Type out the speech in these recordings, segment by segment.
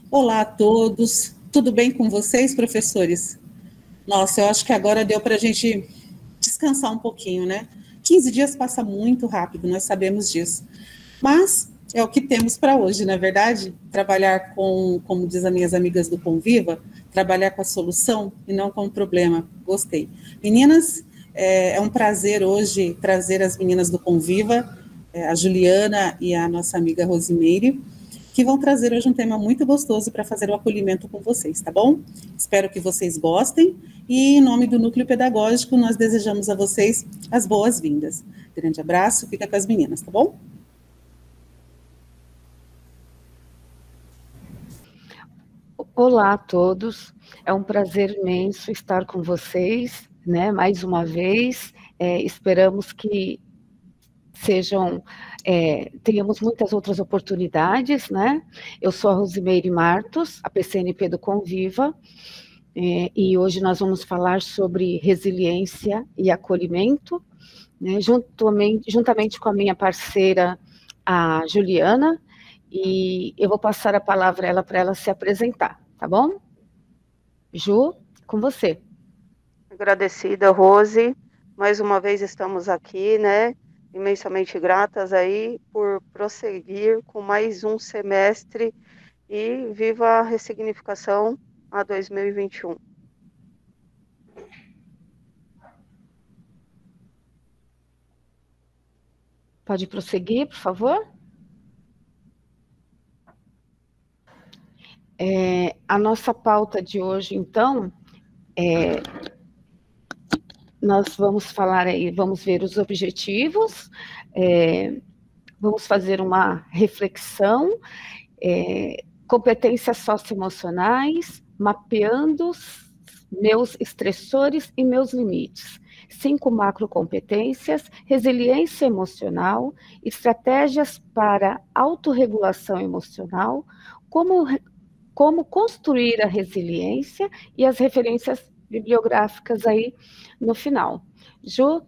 Olá a todos, tudo bem com vocês, professores? Nossa, eu acho que agora deu para a gente descansar um pouquinho, né? 15 dias passa muito rápido, nós sabemos disso. Mas é o que temos para hoje, não é verdade? Trabalhar com, como diz as minhas amigas do Conviva, trabalhar com a solução e não com o problema. Gostei. Meninas, é um prazer hoje trazer as meninas do Conviva, a Juliana e a nossa amiga Rosimeire, que vão trazer hoje um tema muito gostoso para fazer o acolhimento com vocês, tá bom? Espero que vocês gostem e, em nome do Núcleo Pedagógico, nós desejamos a vocês as boas-vindas. Grande abraço, fica com as meninas, tá bom? Olá a todos, é um prazer imenso estar com vocês, né, mais uma vez, esperamos que tenhamos muitas outras oportunidades, né? Eu sou a Rosimeire Martos, a PCNP do Conviva, e hoje nós vamos falar sobre resiliência e acolhimento, né, juntamente com a minha parceira, a Juliana, e eu vou passar a palavra a ela para ela se apresentar, tá bom? Ju, com você. Agradecida, Rose. Mais uma vez estamos aqui, né? Imensamente gratas aí por prosseguir com mais um semestre e viva a ressignificação a 2021. Pode prosseguir, por favor? A nossa pauta de hoje, então, nós vamos falar aí, vamos ver os objetivos, vamos fazer uma reflexão, competências socioemocionais, mapeando meus estressores e meus limites. 5 macrocompetências, resiliência emocional, estratégias para autorregulação emocional, como construir a resiliência e as referências bibliográficas aí no final. Ju,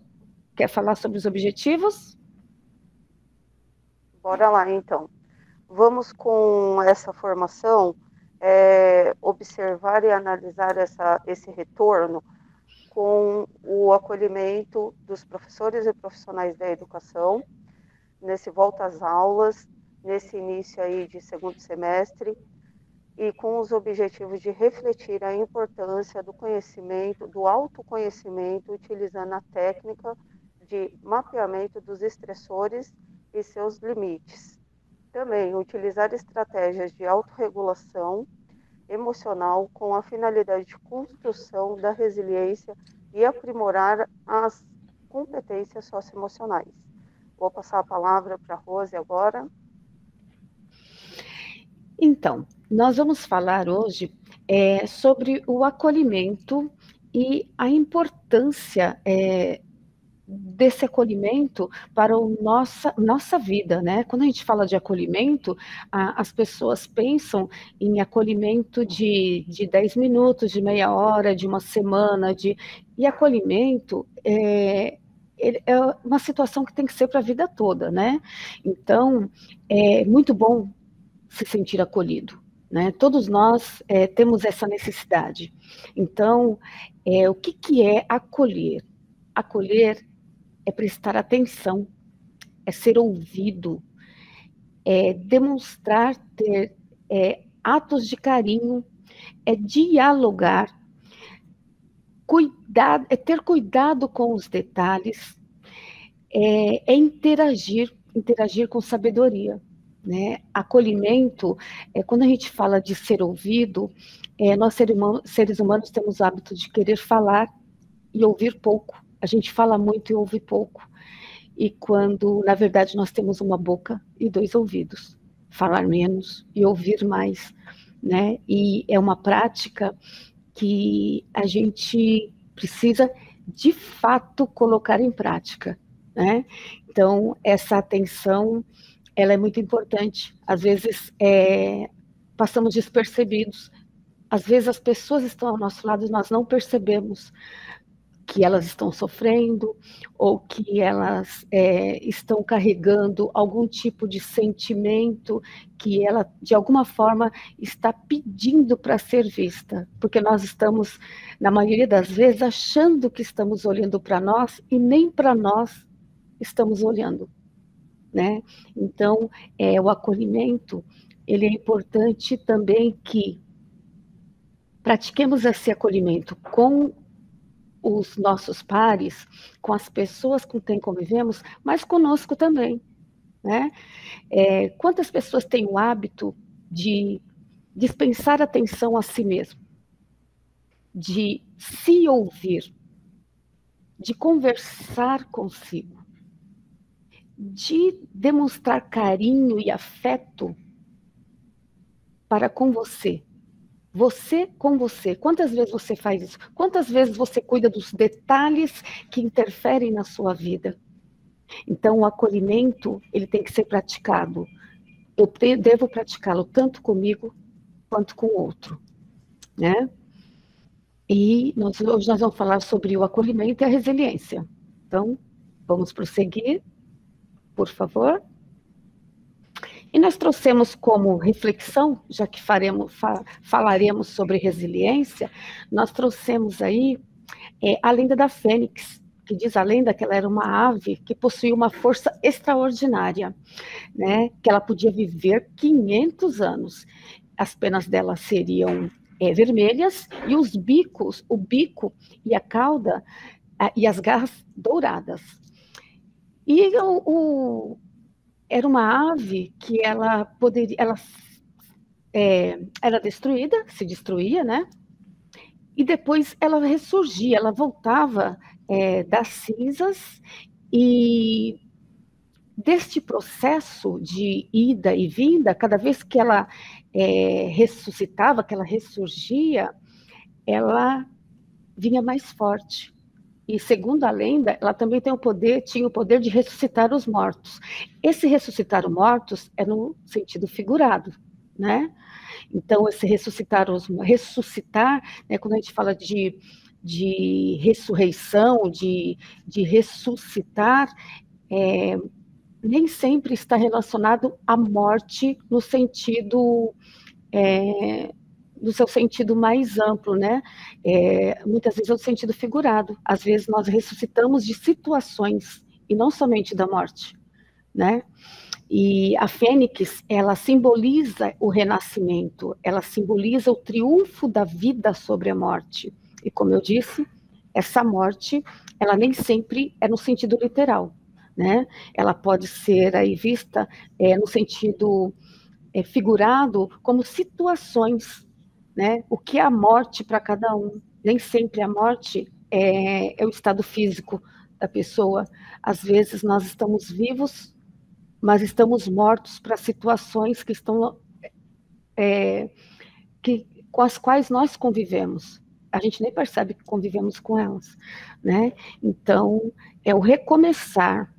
quer falar sobre os objetivos? Bora lá, então. Vamos com essa formação, observar e analisar esse retorno com o acolhimento dos professores e profissionais da educação, nesse volta às aulas, nesse início aí de segundo semestre, e com os objetivos de refletir a importância do conhecimento, do autoconhecimento, utilizando a técnica de mapeamento dos estressores e seus limites. Também utilizar estratégias de autorregulação emocional com a finalidade de construção da resiliência e aprimorar as competências socioemocionais. Vou passar a palavra para a Rose agora. Então, nós vamos falar hoje sobre o acolhimento e a importância desse acolhimento para a nossa vida, né? Quando a gente fala de acolhimento, as pessoas pensam em acolhimento de 10 minutos, de meia hora, de uma semana, e acolhimento é uma situação que tem que ser para a vida toda, né? Então, é muito bom se sentir acolhido, né? Todos nós temos essa necessidade. Então, o que é acolher? Acolher é prestar atenção, é ser ouvido, é demonstrar ter atos de carinho, é dialogar, ter cuidado com os detalhes, é interagir com sabedoria. Né? Acolhimento, quando a gente fala de ser ouvido, nós seres humanos temos o hábito de querer falar e ouvir pouco. A gente fala muito e ouve pouco. E quando, na verdade, nós temos uma boca e 2 ouvidos. Falar menos e ouvir mais. Né? E é uma prática que a gente precisa, de fato, colocar em prática. Né? Então, essa atenção ela é muito importante. Às vezes, passamos despercebidos. Às vezes, as pessoas estão ao nosso lado e nós não percebemos que elas estão sofrendo, ou que elas estão carregando algum tipo de sentimento que ela, de alguma forma, está pedindo para ser vista, porque nós estamos, na maioria das vezes, achando que estamos olhando para nós e nem para nós estamos olhando, né? Então, o acolhimento, ele é importante também que pratiquemos esse acolhimento com os nossos pares, com as pessoas com quem convivemos, mas conosco também, né? Quantas pessoas têm o hábito de dispensar atenção a si mesmo, de se ouvir, de conversar consigo, de demonstrar carinho e afeto para com você. Você com você. Quantas vezes você faz isso? Quantas vezes você cuida dos detalhes que interferem na sua vida? Então, o acolhimento, ele tem que ser praticado. Eu devo praticá-lo tanto comigo quanto com o outro, né? E hoje nós vamos falar sobre o acolhimento e a resiliência. Então, vamos prosseguir, por favor. E nós trouxemos como reflexão, já que falaremos sobre resiliência, nós trouxemos aí a lenda da Fênix, que diz a lenda que ela era uma ave que possuía uma força extraordinária, né? Que ela podia viver 500 anos. As penas dela seriam vermelhas e o bico e a cauda e as garras douradas. E era uma ave que ela era destruída, se destruía, né? E depois ela ressurgia, ela voltava das cinzas, e deste processo de ida e vinda, cada vez que ela ressuscitava, que ela ressurgia, ela vinha mais forte. E segundo a lenda, ela também tinha o poder de ressuscitar os mortos. Esse ressuscitar os mortos é no sentido figurado, né? Então, esse ressuscitar, né, quando a gente fala de ressurreição, de ressuscitar, nem sempre está relacionado à morte no sentido do seu sentido mais amplo, né? Muitas vezes é o sentido figurado. Às vezes nós ressuscitamos de situações e não somente da morte, né? E a fênix, ela simboliza o renascimento, ela simboliza o triunfo da vida sobre a morte. E como eu disse, essa morte, ela nem sempre é no sentido literal, né? Ela pode ser aí vista no sentido figurado como situações, né? O que é a morte para cada um? Nem sempre a morte é o estado físico da pessoa. Às vezes nós estamos vivos, mas estamos mortos para situações que estão com as quais nós convivemos. A gente nem percebe que convivemos com elas, né? Então, é o recomeçar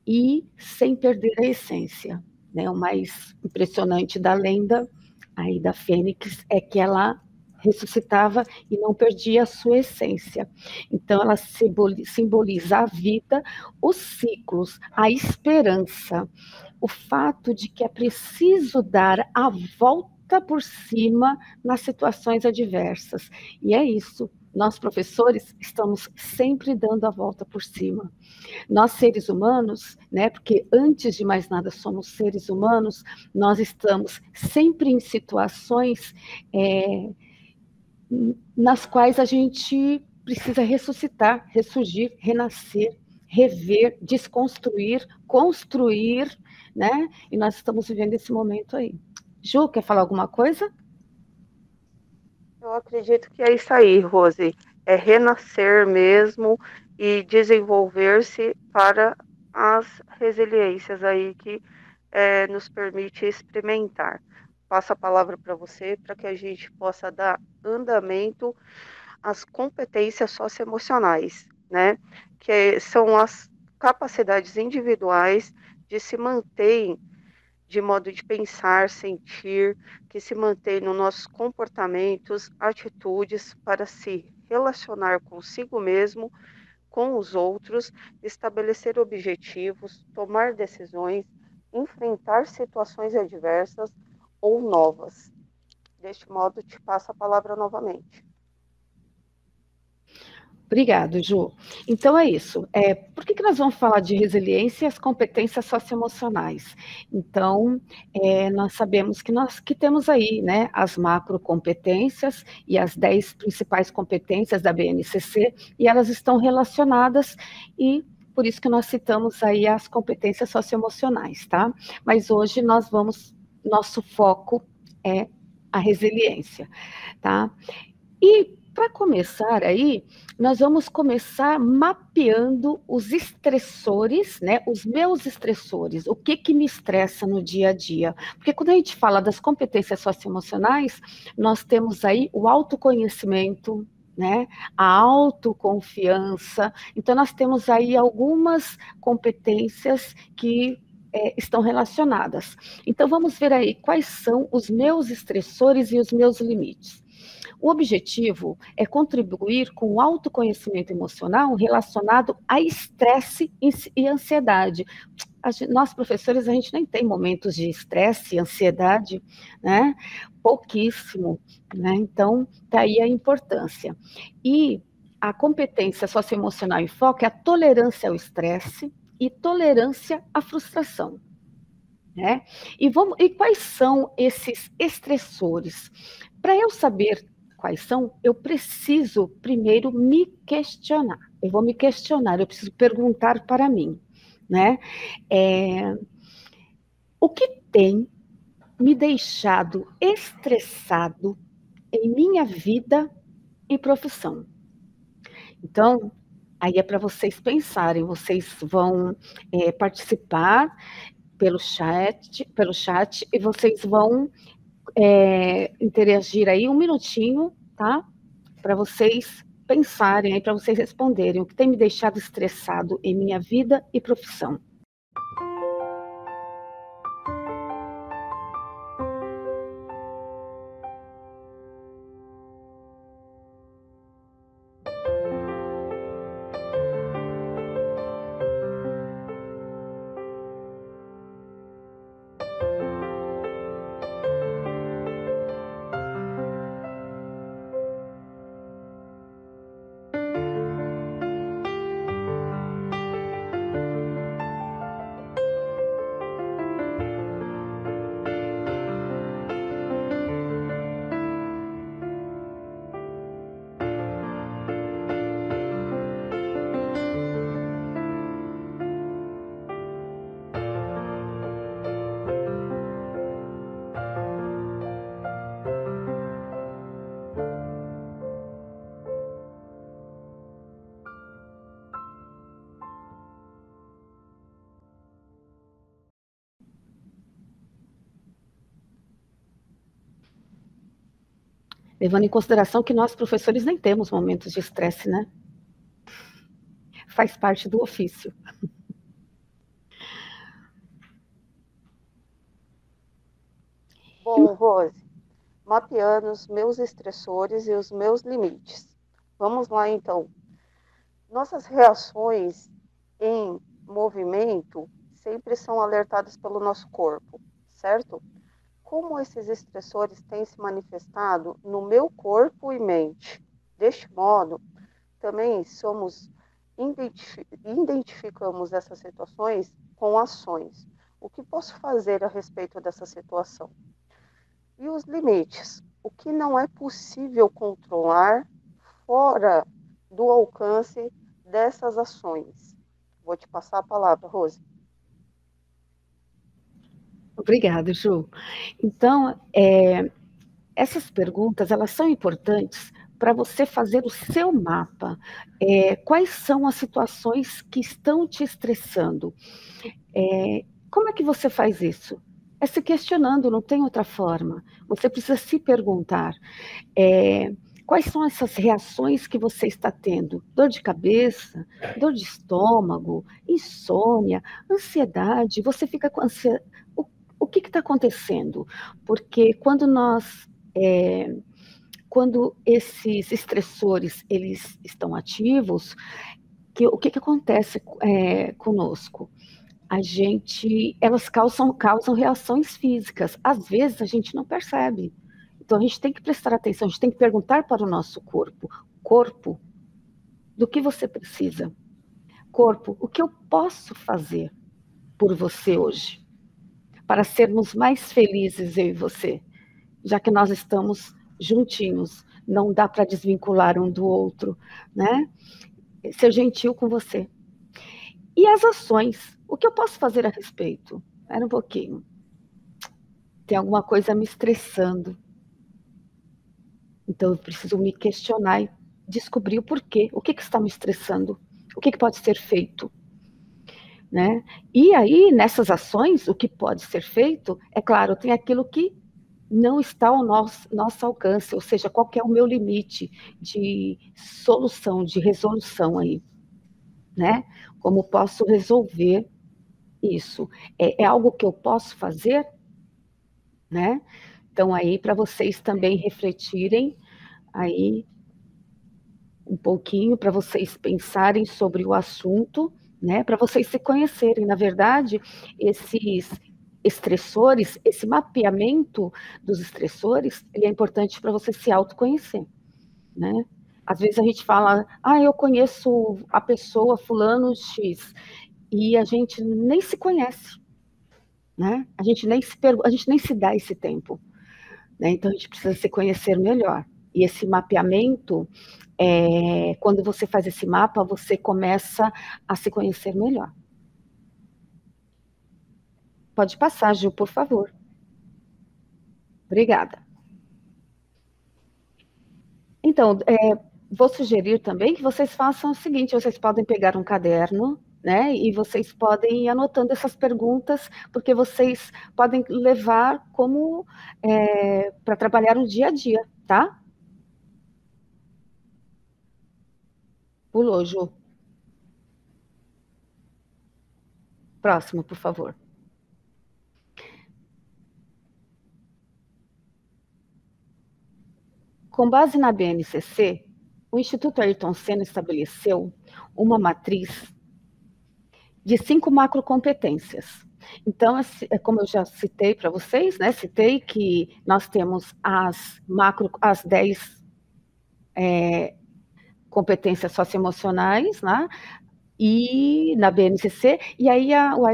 e sem perder a essência, né? O mais impressionante da lenda aí da Fênix é que ela ressuscitava e não perdia a sua essência. Então, ela simboliza a vida, os ciclos, a esperança, o fato de que é preciso dar a volta por cima nas situações adversas. E é isso. Nós, professores, estamos sempre dando a volta por cima. Nós, seres humanos, né, porque antes de mais nada somos seres humanos, nós estamos sempre em situações nas quais a gente precisa ressuscitar, ressurgir, renascer, rever, desconstruir, construir, né? E nós estamos vivendo esse momento aí. Ju, quer falar alguma coisa? Eu acredito que é isso aí, Rose. É renascer mesmo e desenvolver-se para as resiliências aí que nos permite experimentar. Passo a palavra para você para que a gente possa dar andamento às competências socioemocionais, né? Que são as capacidades individuais de se manter de modo de pensar, sentir, que se mantém nos nossos comportamentos, atitudes para se relacionar consigo mesmo, com os outros, estabelecer objetivos, tomar decisões, enfrentar situações adversas ou novas. Deste modo, te passo a palavra novamente. Obrigado, Ju. Então é isso. Por que nós vamos falar de resiliência e as competências socioemocionais? Então, nós sabemos que temos aí, né, as macrocompetências e as 10 principais competências da BNCC, e elas estão relacionadas, e por isso que nós citamos aí as competências socioemocionais, tá? Mas hoje nosso foco é a resiliência, tá? E para começar aí, nós vamos começar mapeando os estressores, né? Os meus estressores, o que me estressa no dia a dia. Porque quando a gente fala das competências socioemocionais, nós temos aí o autoconhecimento, né? A autoconfiança. Então, nós temos aí algumas competências que estão relacionadas. Então, vamos ver aí quais são os meus estressores e os meus limites. O objetivo é contribuir com o autoconhecimento emocional relacionado a estresse e ansiedade. Nós, professores, a gente nem tem momentos de estresse e ansiedade, né? Pouquíssimo, né? Então, daí a importância. E a competência socioemocional em foco é a tolerância ao estresse e tolerância à frustração. Né? E quais são esses estressores? Para eu saber quais são, eu preciso primeiro me questionar. Eu vou me questionar, eu preciso perguntar para mim, né? O que tem me deixado estressado em minha vida e profissão? Então, aí é para vocês pensarem, vocês vão participar pelo chat, e vocês vão interagir aí 1 minutinho, tá? Para vocês pensarem aí, para vocês responderem o que tem me deixado estressado em minha vida e profissão. Levando em consideração que nós, professores, nem temos momentos de estresse, né? Faz parte do ofício. Bom, Rose, mapeando os meus estressores e os meus limites. Vamos lá, então. Nossas reações em movimento sempre são alertadas pelo nosso corpo, certo? Como esses estressores têm se manifestado no meu corpo e mente. Deste modo, também identificamos essas situações com ações. O que posso fazer a respeito dessa situação? E os limites? O que não é possível controlar fora do alcance dessas ações? Vou te passar a palavra, Rose. Obrigada, Ju. Então, essas perguntas, elas são importantes para você fazer o seu mapa. Quais são as situações que estão te estressando? Como é que você faz isso? É se questionando, não tem outra forma. Você precisa se perguntar, quais são essas reações que você está tendo? Dor de cabeça, dor de estômago, insônia, ansiedade, você fica com ansiedade. O que está acontecendo? Porque quando nós quando esses estressores eles estão ativos, o que acontece conosco? Elas causam reações físicas. Às vezes a gente não percebe. Então a gente tem que prestar atenção, a gente tem que perguntar para o nosso corpo: corpo, do que você precisa? Corpo, o que eu posso fazer por você hoje? Para sermos mais felizes, eu e você, já que nós estamos juntinhos, não dá para desvincular um do outro, né? Ser gentil com você. E as ações, o que eu posso fazer a respeito? Espera um pouquinho. Tem alguma coisa me estressando. Então eu preciso me questionar e descobrir o porquê. O que está me estressando? O que pode ser feito? Né? E aí, nessas ações, o que pode ser feito, é claro, tem aquilo que não está ao nosso alcance, ou seja, qual que é o meu limite de solução, de resolução aí, né? Como posso resolver isso? É algo que eu posso fazer, né? Então, aí, para vocês também refletirem aí um pouquinho, para vocês pensarem sobre o assunto, né? Para vocês se conhecerem. Na verdade, esses estressores, esse mapeamento dos estressores, ele é importante para você se autoconhecer, né? Às vezes a gente fala, eu conheço a pessoa fulano X, e a gente nem se conhece, né? A gente nem se dá esse tempo, né? Então a gente precisa se conhecer melhor. E esse mapeamento, quando você faz esse mapa, você começa a se conhecer melhor. Pode passar, Gil, por favor. Obrigada. Então, vou sugerir também que vocês façam o seguinte: vocês podem pegar um caderno, né, e vocês podem ir anotando essas perguntas, porque vocês podem levar como para trabalhar no dia a dia, tá? Pulou, Ju. Próximo, por favor. Com base na BNCC, o Instituto Ayrton Senna estabeleceu uma matriz de 5 macrocompetências. Então, como eu já citei para vocês, né, citei que nós temos as 10 competências socioemocionais, né, e na BNCC, e aí o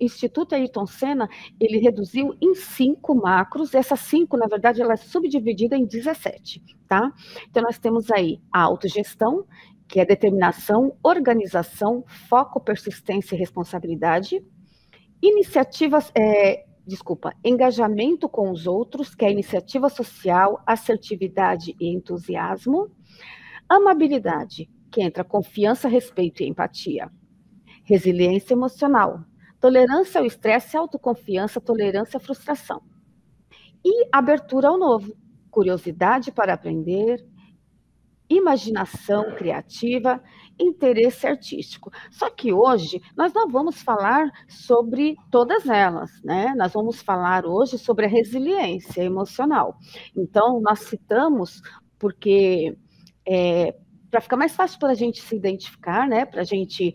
Instituto Ayrton Senna, ele reduziu em 5 macros, essas 5, na verdade, ela é subdividida em 17, tá? Então, nós temos aí a autogestão, que é determinação, organização, foco, persistência e responsabilidade, engajamento com os outros, que é iniciativa social, assertividade e entusiasmo, amabilidade, que entra confiança, respeito e empatia. Resiliência emocional, tolerância ao estresse, autoconfiança, tolerância à frustração. E abertura ao novo, curiosidade para aprender, imaginação criativa, interesse artístico. Só que hoje nós não vamos falar sobre todas elas, né? Nós vamos falar hoje sobre a resiliência emocional. Então, nós citamos porque para ficar mais fácil para a gente se identificar, né? Para a gente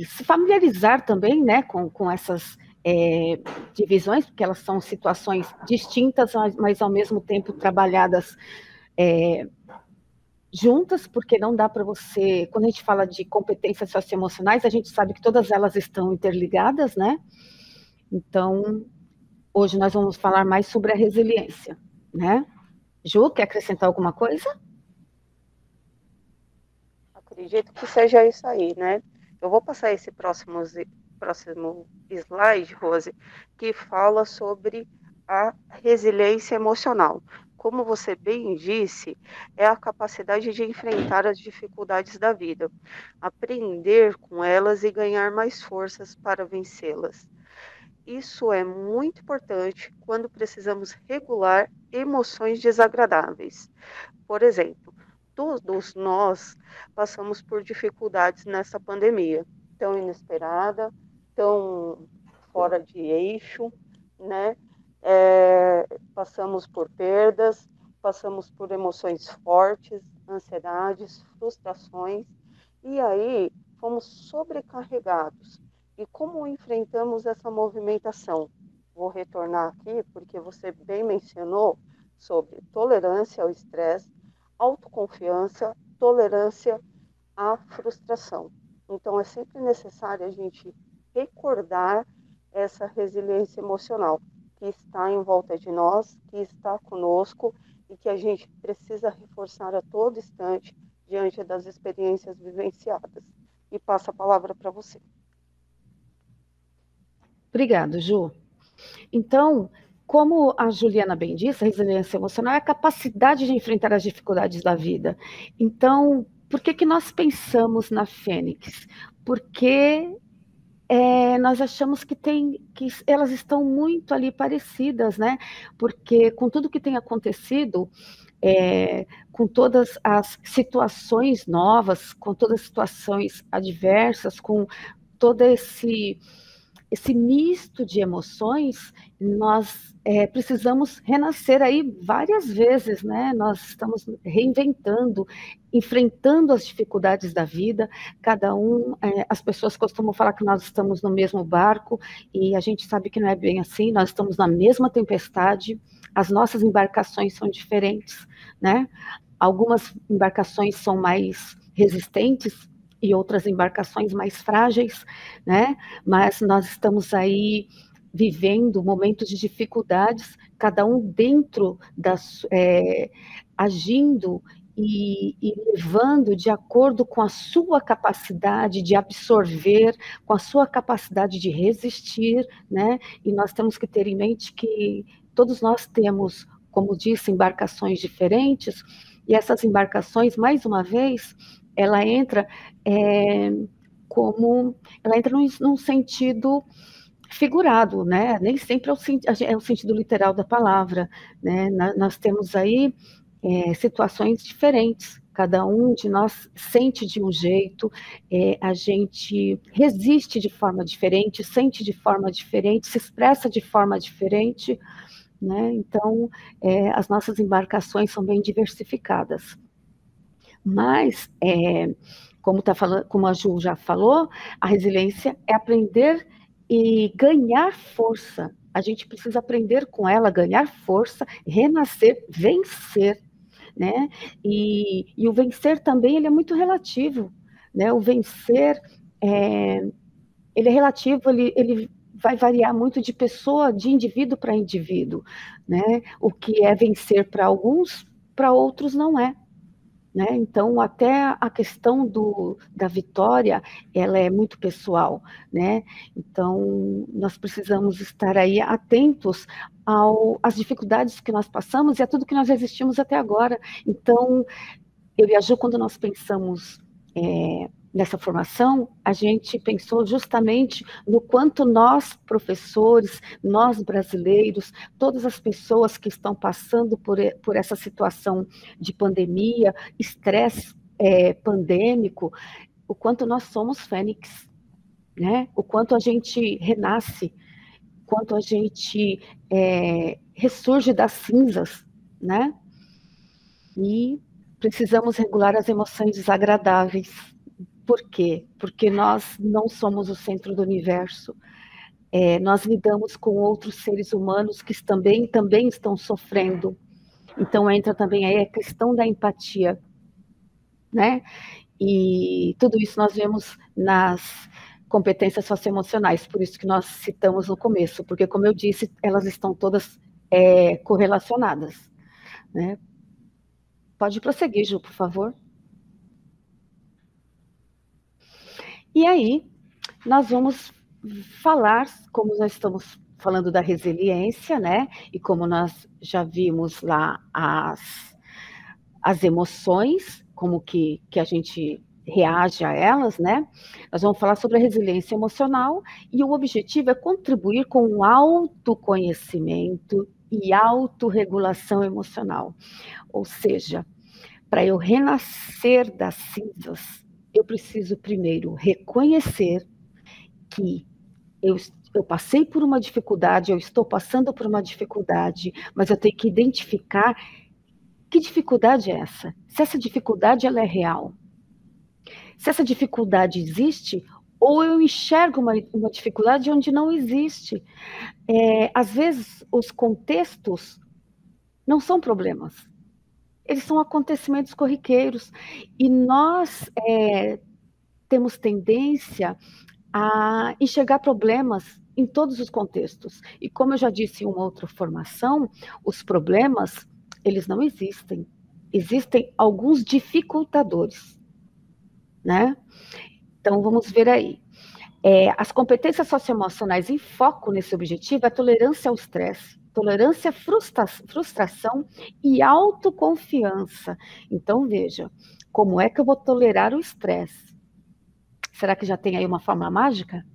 se familiarizar também, né? Com essas divisões, porque elas são situações distintas, mas ao mesmo tempo trabalhadas juntas, porque não dá para você, quando a gente fala de competências socioemocionais, a gente sabe que todas elas estão interligadas, né? Então, hoje nós vamos falar mais sobre a resiliência, né? Ju, quer acrescentar alguma coisa? Acredito que seja isso aí, né? Eu vou passar esse próximo slide, Rose, que fala sobre a resiliência emocional. Como você bem disse, é a capacidade de enfrentar as dificuldades da vida, aprender com elas e ganhar mais forças para vencê-las. Isso é muito importante quando precisamos regular emoções desagradáveis. Por exemplo, todos nós passamos por dificuldades nessa pandemia, tão inesperada, tão fora de eixo, né? Passamos por perdas, passamos por emoções fortes, ansiedades, frustrações, e aí fomos sobrecarregados. E como enfrentamos essa movimentação? Vou retornar aqui, porque você bem mencionou sobre tolerância ao estresse, autoconfiança, tolerância à frustração. Então, é sempre necessário a gente recordar essa resiliência emocional que está em volta de nós, que está conosco e que a gente precisa reforçar a todo instante diante das experiências vivenciadas. E passo a palavra para você. Obrigada, Ju. Então, como a Juliana bem disse, a resiliência emocional é a capacidade de enfrentar as dificuldades da vida. Então, por que nós pensamos na Fênix? Porque nós achamos que elas estão muito ali parecidas, né? Porque com tudo que tem acontecido, com todas as situações novas, com todas as situações adversas, com todo esse misto de emoções, nós precisamos renascer aí várias vezes, né? Nós estamos reinventando, enfrentando as dificuldades da vida, cada um, as pessoas costumam falar que nós estamos no mesmo barco, e a gente sabe que não é bem assim, nós estamos na mesma tempestade, as nossas embarcações são diferentes, né? Algumas embarcações são mais resistentes, e outras embarcações mais frágeis, né? Mas nós estamos aí vivendo momentos de dificuldades, cada um dentro agindo e levando de acordo com a sua capacidade de absorver, com a sua capacidade de resistir, né? E nós temos que ter em mente que todos nós temos, como disse, embarcações diferentes, e essas embarcações, mais uma vez, ela entra num sentido figurado, né? Nem sempre é o sentido literal da palavra, né? Nós temos aí situações diferentes. Cada um de nós sente de um jeito, a gente resiste de forma diferente, sente de forma diferente, se expressa de forma diferente, né? Então, as nossas embarcações são bem diversificadas. Mas, como a Ju já falou, a resiliência é aprender e ganhar força. A gente precisa aprender com ela, ganhar força, renascer, vencer, né? E o vencer também, ele é muito relativo, né? O vencer, ele é relativo, ele vai variar muito de pessoa, de indivíduo para indivíduo, né? O que é vencer para alguns, para outros não é. Né? Então, até a questão da vitória, ela é muito pessoal, né? Então, nós precisamos estar aí atentos às dificuldades que nós passamos e a tudo que nós resistimos até agora. Então, eu e a Ju, quando nós pensamos nessa formação, a gente pensou justamente no quanto nós, professores, nós brasileiros, todas as pessoas que estão passando por essa situação de pandemia, estresse pandêmico, o quanto nós somos fênix, né? O quanto a gente renasce, o quanto a gente ressurge das cinzas, né? E precisamos regular as emoções desagradáveis. Por quê? Porque nós não somos o centro do universo. Nós lidamos com outros seres humanos que também estão sofrendo. Então, entra também aí a questão da empatia, né? E tudo isso nós vemos nas competências socioemocionais, por isso que nós citamos no começo, porque, como eu disse, elas estão todas correlacionadas, né? Pode prosseguir, Ju, por favor. E aí, nós vamos falar, como nós estamos falando da resiliência, né? E como nós já vimos lá as emoções, como que a gente reage a elas, né? Nós vamos falar sobre a resiliência emocional e o objetivo é contribuir com o autoconhecimento e autorregulação emocional. Ou seja, para eu renascer das cinzas, eu preciso primeiro reconhecer que eu passei por uma dificuldade, eu estou passando por uma dificuldade, mas eu tenho que identificar Que dificuldade é essa? Se essa dificuldade ela é real, se essa dificuldade existe, ou eu enxergo uma dificuldade onde não existe. Às vezes, os contextos não são problemas, eles são acontecimentos corriqueiros, e nós temos tendência a enxergar problemas em todos os contextos. E como eu já disse em uma outra formação, os problemas, eles não existem. Existem alguns dificultadores, né? Então, vamos ver aí. As competências socioemocionais em foco nesse objetivo é a tolerância ao estresse, tolerância à frustração e autoconfiança. Então, veja, como é que eu vou tolerar o estresse? Será que já tem aí uma fórmula mágica?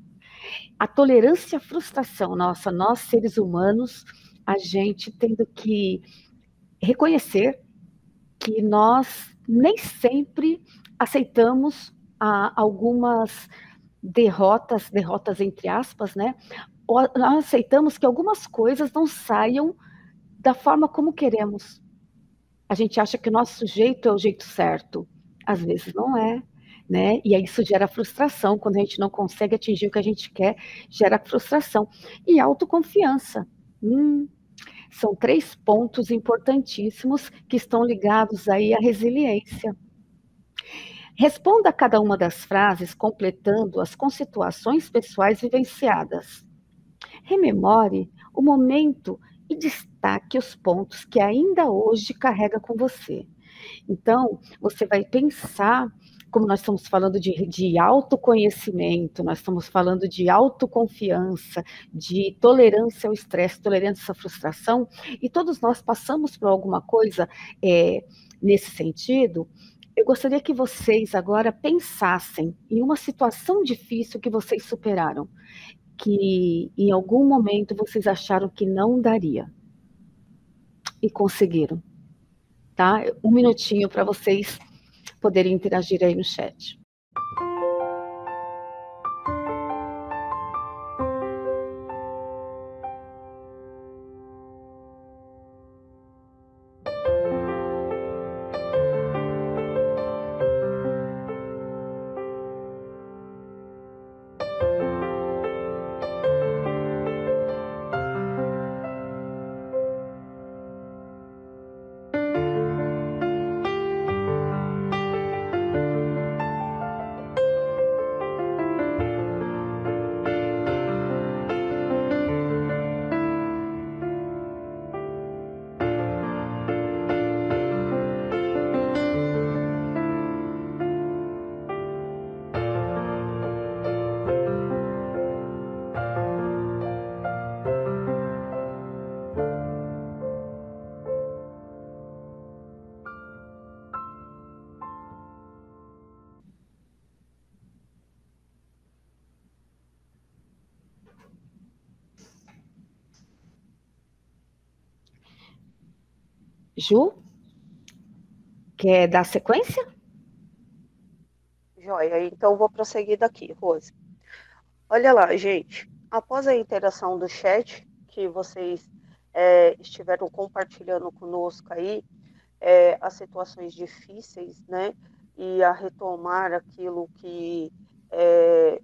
A tolerância à frustração, nossa, nós seres humanos, a gente tendo que reconhecer que nós nem sempre aceitamos algumas derrotas entre aspas, né? Nós aceitamos que algumas coisas não saiam da forma como queremos. A gente acha que o nosso jeito é o jeito certo. Às vezes não é, né? E aí isso gera frustração. Quando a gente não consegue atingir o que a gente quer, gera frustração. E autoconfiança. São 3 pontos importantíssimos que estão ligados aí à resiliência. Responda a cada uma das frases completando-as com situações pessoais vivenciadas. Rememore o momento e destaque os pontos que ainda hoje carrega com você. Então, você vai pensar, como nós estamos falando de autoconhecimento, nós estamos falando de autoconfiança, de tolerância ao estresse, tolerância à frustração, e todos nós passamos por alguma coisa nesse sentido. Eu gostaria que vocês agora pensassem em uma situação difícil que vocês superaram, que em algum momento vocês acharam que não daria e conseguiram, tá? 1 minutinho para vocês poderem interagir aí no chat. Ju, quer dar sequência? Joia, então vou prosseguir daqui, Rose. Olha lá, gente, após a interação do chat, que vocês estiveram compartilhando conosco aí, as situações difíceis, né, e a retomar aquilo que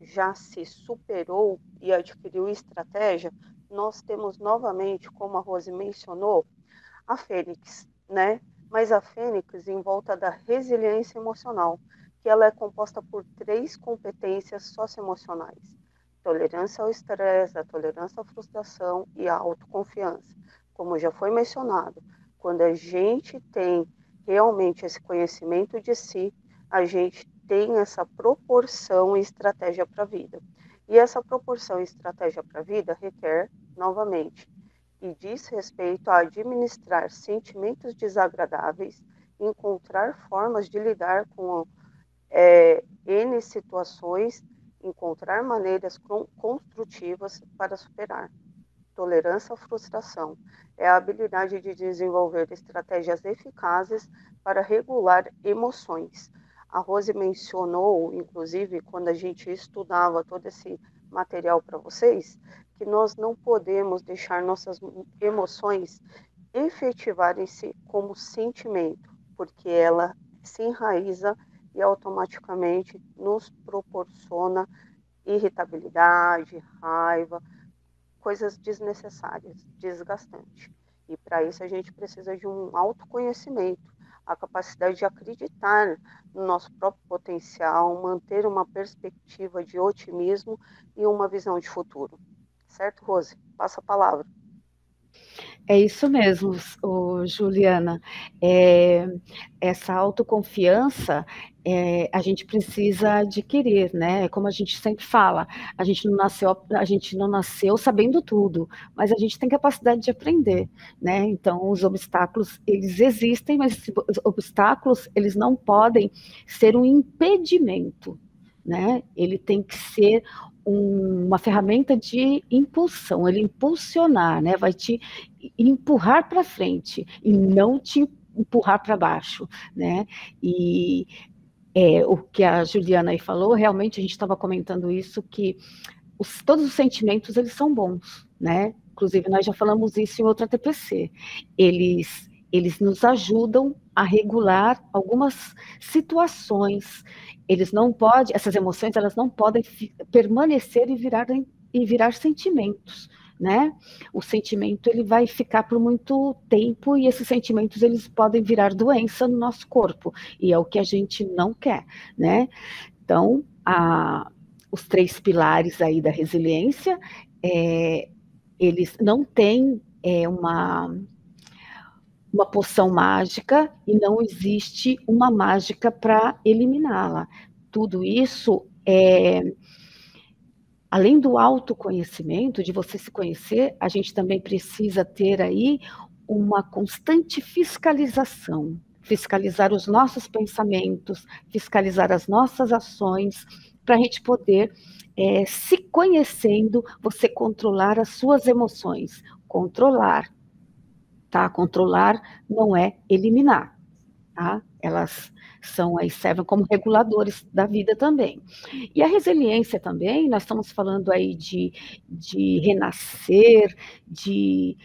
já se superou e adquiriu estratégia, nós temos novamente, como a Rose mencionou, a Fênix, né? Mas a Fênix em volta da resiliência emocional, que ela é composta por 3 competências socioemocionais: tolerância ao estresse, a tolerância à frustração e a autoconfiança. Como já foi mencionado, quando a gente tem realmente esse conhecimento de si, a gente tem essa proporção e estratégia para a vida. E essa proporção e estratégia para a vida requer, novamente, e diz respeito a administrar sentimentos desagradáveis, encontrar formas de lidar com N situações, encontrar maneiras construtivas para superar. Tolerância à frustração é a habilidade de desenvolver estratégias eficazes para regular emoções. A Rose mencionou, inclusive, quando a gente estudava todo esse material para vocês, que nós não podemos deixar nossas emoções efetivarem-se como sentimento, porque ela se enraiza e automaticamente nos proporciona irritabilidade, raiva, coisas desnecessárias, desgastantes. E para isso a gente precisa de um autoconhecimento, a capacidade de acreditar no nosso próprio potencial, manter uma perspectiva de otimismo e uma visão de futuro. Certo, Rose? Passa a palavra. É isso mesmo, Juliana. Essa autoconfiança a gente precisa adquirir, né? Como a gente sempre fala, a gente não nasceu sabendo tudo, mas a gente tem capacidade de aprender, né? Então, os obstáculos, eles existem, mas os obstáculos, eles não podem ser um impedimento, né? Ele tem que ser uma ferramenta de impulsão, ele impulsionar, né? Vai te empurrar para frente e não te empurrar para baixo, né? E o que a Juliana aí falou, realmente a gente estava comentando isso, que todos os sentimentos, eles são bons, né? Inclusive, nós já falamos isso em outra TPC. Eles nos ajudam a regular algumas situações. Essas emoções, elas não podem permanecer e virar sentimentos, né? O sentimento, ele vai ficar por muito tempo e esses sentimentos, eles podem virar doença no nosso corpo, e é o que a gente não quer, né? Então, os 3 pilares aí da resiliência, eles não têm uma poção mágica e não existe uma mágica para eliminá-la. Tudo isso além do autoconhecimento, de você se conhecer, a gente também precisa ter aí uma constante fiscalização, fiscalizar os nossos pensamentos, fiscalizar as nossas ações, para a gente poder, se conhecendo, você controlar as suas emoções. Controlar, tá? Controlar não é eliminar, tá? Elas servem como reguladores da vida também. E a resiliência também, nós estamos falando aí de renascer, de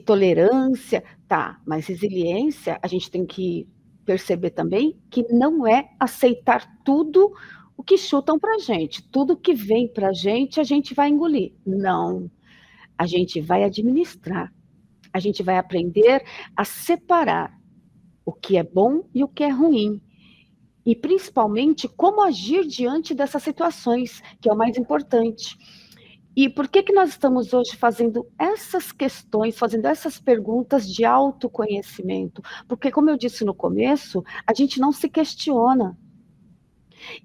tolerância, tá, mas resiliência, a gente tem que perceber também que não é aceitar tudo o que chutam pra gente, tudo que vem pra gente, a gente vai engolir. Não, a gente vai administrar. A gente vai aprender a separar o que é bom e o que é ruim. E, principalmente, como agir diante dessas situações, que é o mais importante. E por que nós estamos hoje fazendo essas questões, fazendo essas perguntas de autoconhecimento? Porque, como eu disse no começo, a gente não se questiona.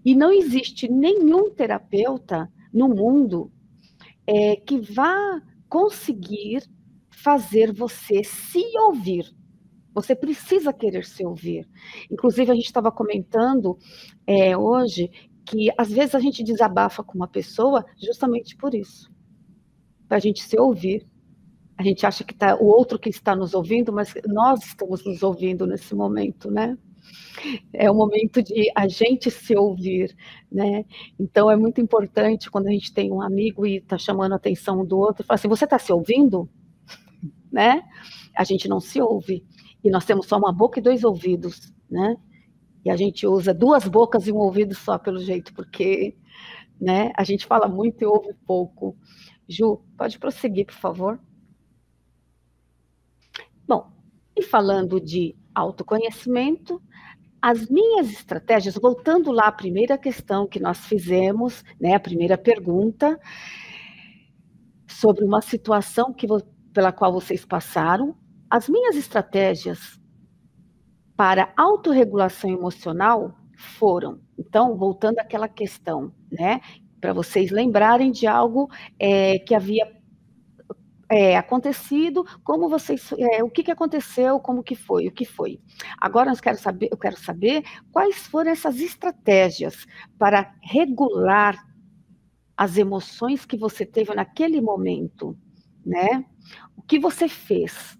E não existe nenhum terapeuta no mundo que vá conseguir fazer você se ouvir. Você precisa querer se ouvir. Inclusive, a gente estava comentando hoje que, às vezes, a gente desabafa com uma pessoa justamente por isso. Para a gente se ouvir. A gente acha que o outro que está nos ouvindo, mas nós estamos nos ouvindo nesse momento, né? É o momento de a gente se ouvir, né? Então, é muito importante quando a gente tem um amigo e está chamando a atenção do outro, fala assim, você está se ouvindo? Né? A gente não se ouve. E nós temos só uma boca e 2 ouvidos, né? E a gente usa 2 bocas e um ouvido só, pelo jeito, porque, né, a gente fala muito e ouve pouco. Ju, pode prosseguir, por favor? Bom, e falando de autoconhecimento, as minhas estratégias, voltando lá à primeira questão que nós fizemos, né, a primeira pergunta, sobre uma situação pela qual vocês passaram, as minhas estratégias para autorregulação emocional foram, então, voltando àquela questão, né, para vocês lembrarem de algo que havia acontecido, como vocês, o que aconteceu, como que foi, o que foi. Agora eu quero saber quais foram essas estratégias para regular as emoções que você teve naquele momento, né? O que você fez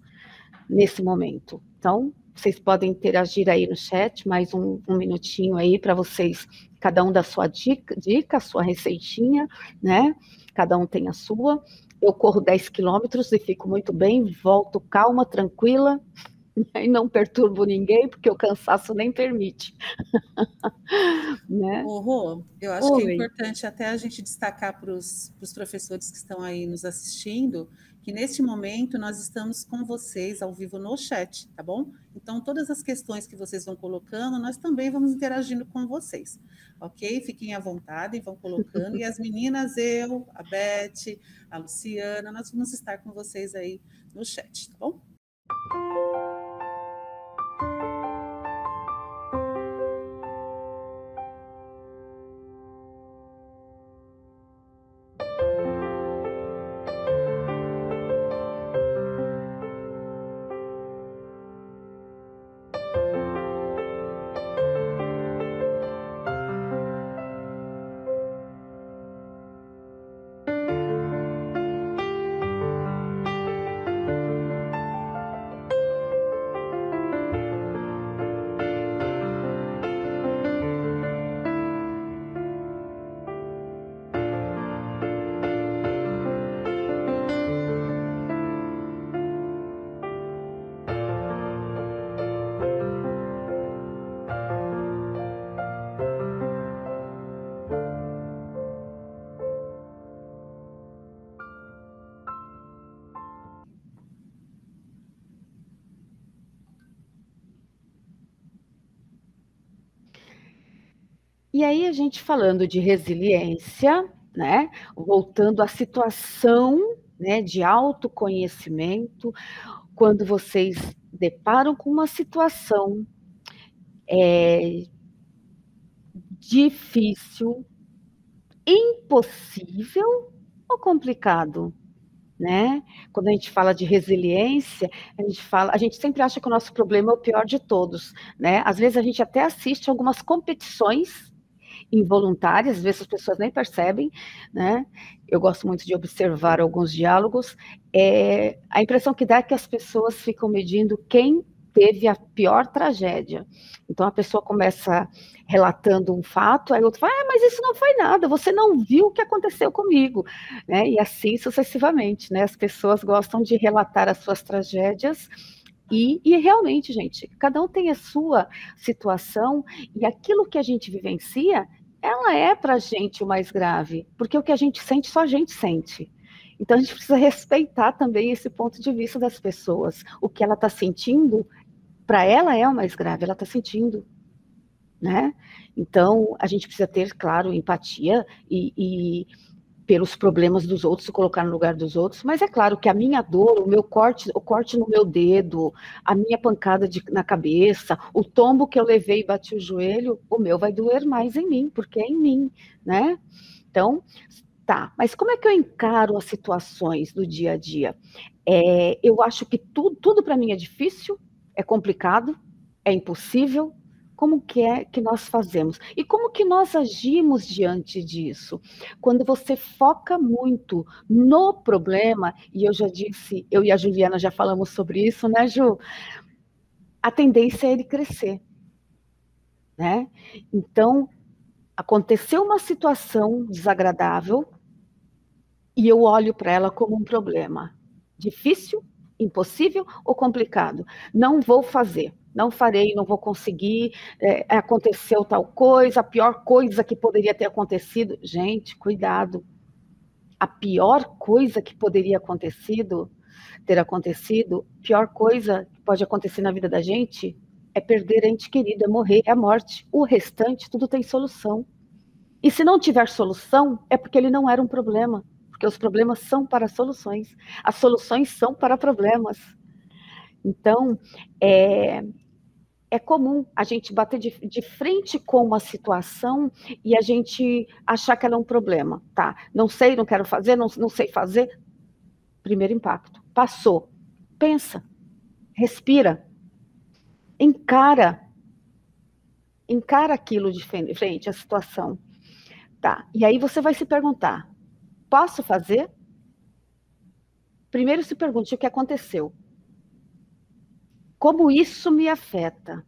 nesse momento? Então, vocês podem interagir aí no chat, mais um minutinho aí para vocês, cada um da sua dica, sua receitinha, né? cada um tem a sua. Eu corro 10 quilômetros e fico muito bem, volto calma, tranquila, e não perturbo ninguém, porque o cansaço nem permite. Né? Rô, eu acho que é Oi. importante até a gente destacar para os professores que estão aí nos assistindo, que neste momento nós estamos com vocês ao vivo no chat, tá bom? Então, todas as questões que vocês vão colocando, nós também vamos interagindo com vocês, ok? Fiquem à vontade e vão colocando. E as meninas, eu, a Beth, a Luciana, nós vamos estar com vocês aí no chat, tá bom? E aí, a gente falando de resiliência, né? Voltando à situação, né, de autoconhecimento, quando vocês deparam com uma situação difícil, impossível ou complicado, né? Quando a gente fala de resiliência, a gente sempre acha que o nosso problema é o pior de todos, né? Às vezes a gente até assiste algumas competições involuntárias, às vezes as pessoas nem percebem, né? Eu gosto muito de observar alguns diálogos. A impressão que dá é que as pessoas ficam medindo quem teve a pior tragédia. Então a pessoa começa relatando um fato, aí o outro fala, mas isso não foi nada, você não viu o que aconteceu comigo, né? E assim sucessivamente, né? As pessoas gostam de relatar as suas tragédias. E realmente, gente, cada um tem a sua situação e aquilo que a gente vivencia, ela é para a gente o mais grave, porque o que a gente sente, só a gente sente. Então, a gente precisa respeitar também esse ponto de vista das pessoas. O que ela está sentindo, para ela é o mais grave, ela está sentindo, né? Então, a gente precisa ter, claro, empatia e pelos problemas dos outros, se colocar no lugar dos outros, mas é claro que a minha dor, o corte no meu dedo, a minha pancada na cabeça, o tombo que eu levei e bati o joelho, o meu vai doer mais em mim, porque é em mim, né? Então, tá, mas como é que eu encaro as situações do dia a dia? Eu acho que tudo para mim é difícil, é complicado, é impossível. Como que é que nós fazemos? E como que nós agimos diante disso? Quando você foca muito no problema, e eu já disse, eu e a Juliana já falamos sobre isso, né, Ju? A tendência é ele crescer, né? Então, aconteceu uma situação desagradável e eu olho para ela como um problema. Difícil, impossível ou complicado? Não vou fazer. Não farei, não vou conseguir, aconteceu tal coisa, a pior coisa que poderia ter acontecido. Gente, cuidado. A pior coisa que poderia ter acontecido, pior coisa que pode acontecer na vida da gente é perder a ente querida, é morrer, é a morte. O restante, tudo tem solução. E se não tiver solução, é porque ele não era um problema, porque os problemas são para soluções. As soluções são para problemas. Então, é comum a gente bater de frente com uma situação e a gente achar que ela é um problema, tá? Não sei, não quero fazer, não sei fazer. Primeiro impacto. Passou. Pensa. Respira. Encara aquilo de frente, a situação. Tá. E aí você vai se perguntar, posso fazer? Primeiro se pergunte o que aconteceu. Como isso me afeta?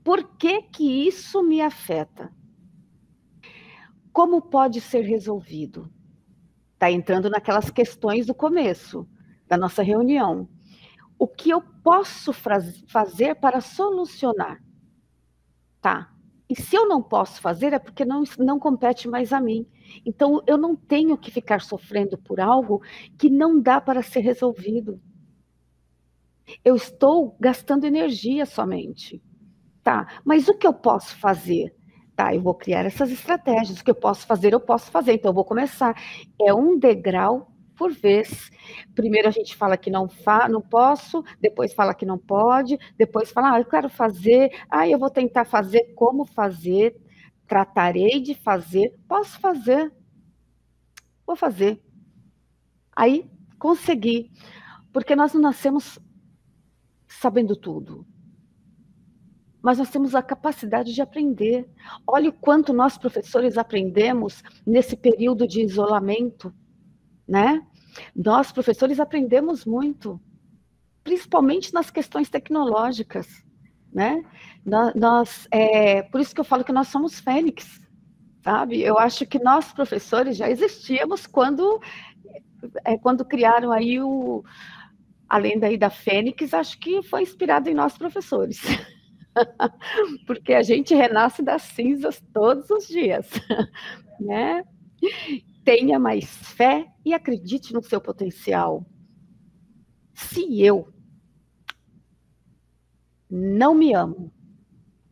Por que que isso me afeta? Como pode ser resolvido? está entrando naquelas questões do começo da nossa reunião. O que eu posso fazer para solucionar? Tá. E se eu não posso fazer, é porque não compete mais a mim. Então, eu não tenho que ficar sofrendo por algo que não dá para ser resolvido. Eu estou gastando energia somente. Tá, mas o que eu posso fazer? Tá, eu vou criar essas estratégias. O que eu posso fazer, eu posso fazer. Então, eu vou começar. É um degrau por vez. Primeiro a gente fala que não posso, depois fala que não pode, depois fala, eu quero fazer, eu vou tentar fazer, como fazer, tratarei de fazer, posso fazer, vou fazer. Aí, consegui, porque nós não nascemos sabendo tudo, mas nós temos a capacidade de aprender. Olha o quanto nós, professores, aprendemos nesse período de isolamento, né? Nós, professores, aprendemos muito, principalmente nas questões tecnológicas, né? Por isso que eu falo que nós somos fênix, sabe? Eu acho que nós, professores, já existíamos quando criaram aí a lenda aí da fênix, acho que foi inspirado em nós, professores. Porque a gente renasce das cinzas todos os dias, né? Tenha mais fé e acredite no seu potencial. Se eu não me amo,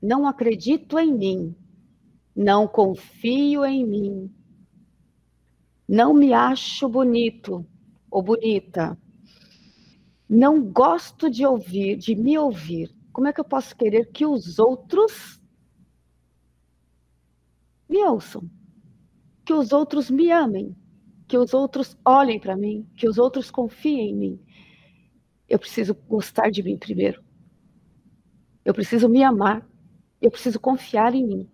não acredito em mim, não confio em mim, não me acho bonito ou bonita, não gosto de me ouvir, como é que eu posso querer que os outros me ouçam? Que os outros me amem? Que os outros olhem para mim? Que os outros confiem em mim? Eu preciso gostar de mim primeiro. Eu preciso me amar. Eu preciso confiar em mim.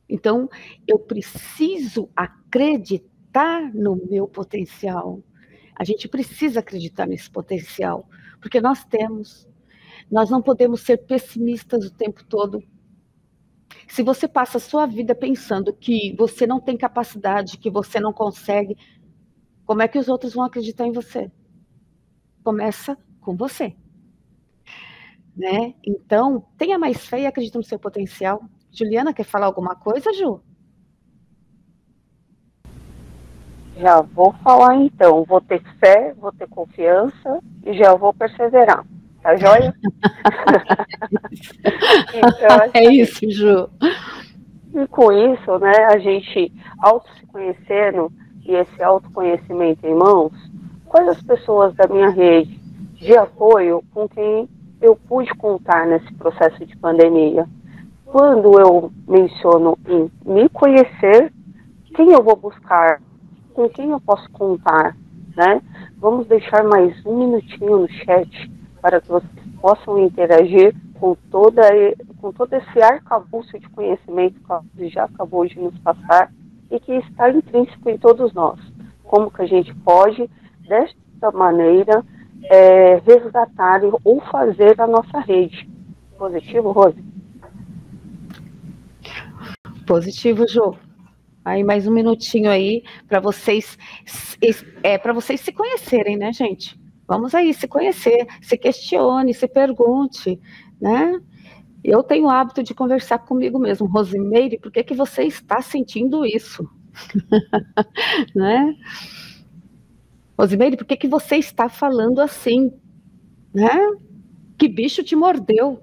Então, eu preciso acreditar no meu potencial. A gente precisa acreditar nesse potencial, porque nós temos. Nós não podemos ser pessimistas o tempo todo. Se você passa a sua vida pensando que você não tem capacidade, que você não consegue, como é que os outros vão acreditar em você? Começa com você, né? Então, tenha mais fé e acredite no seu potencial. Juliana, quer falar alguma coisa, Ju? Já vou falar então, vou ter fé, vou ter confiança e já vou perseverar, tá joia? Então, é isso, Ju. E com isso, né, a gente se conhecendo e esse autoconhecimento em mãos, quais as pessoas da minha rede de apoio com quem eu pude contar nesse processo de pandemia? Quando eu menciono em me conhecer, quem eu vou buscar? Com quem eu posso contar, né? Vamos deixar mais um minutinho no chat para que vocês possam interagir com todo esse arcabouço de conhecimento que a Rose já acabou de nos passar e que está intrínseco em todos nós. Como que a gente pode, desta maneira, resgatar ou fazer a nossa rede. Positivo, Rose? Positivo, Ju. Aí mais um minutinho aí para vocês se conhecerem, né, gente? Vamos aí se conhecer, se questione, se pergunte, né? Eu tenho o hábito de conversar comigo mesmo, Rosimeire, por que você está sentindo isso? Né? Rosimeire, por que você está falando assim? Né? Que bicho te mordeu?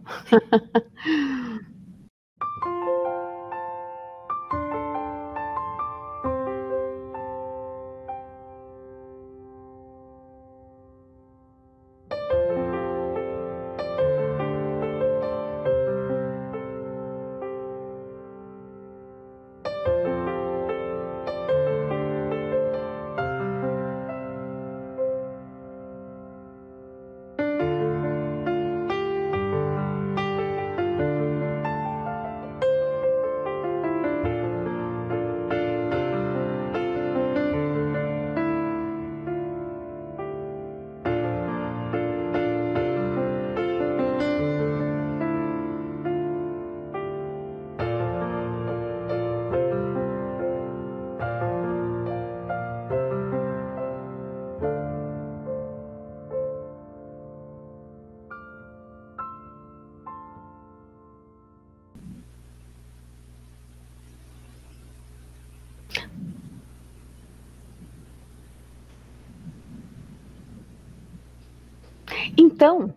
Então,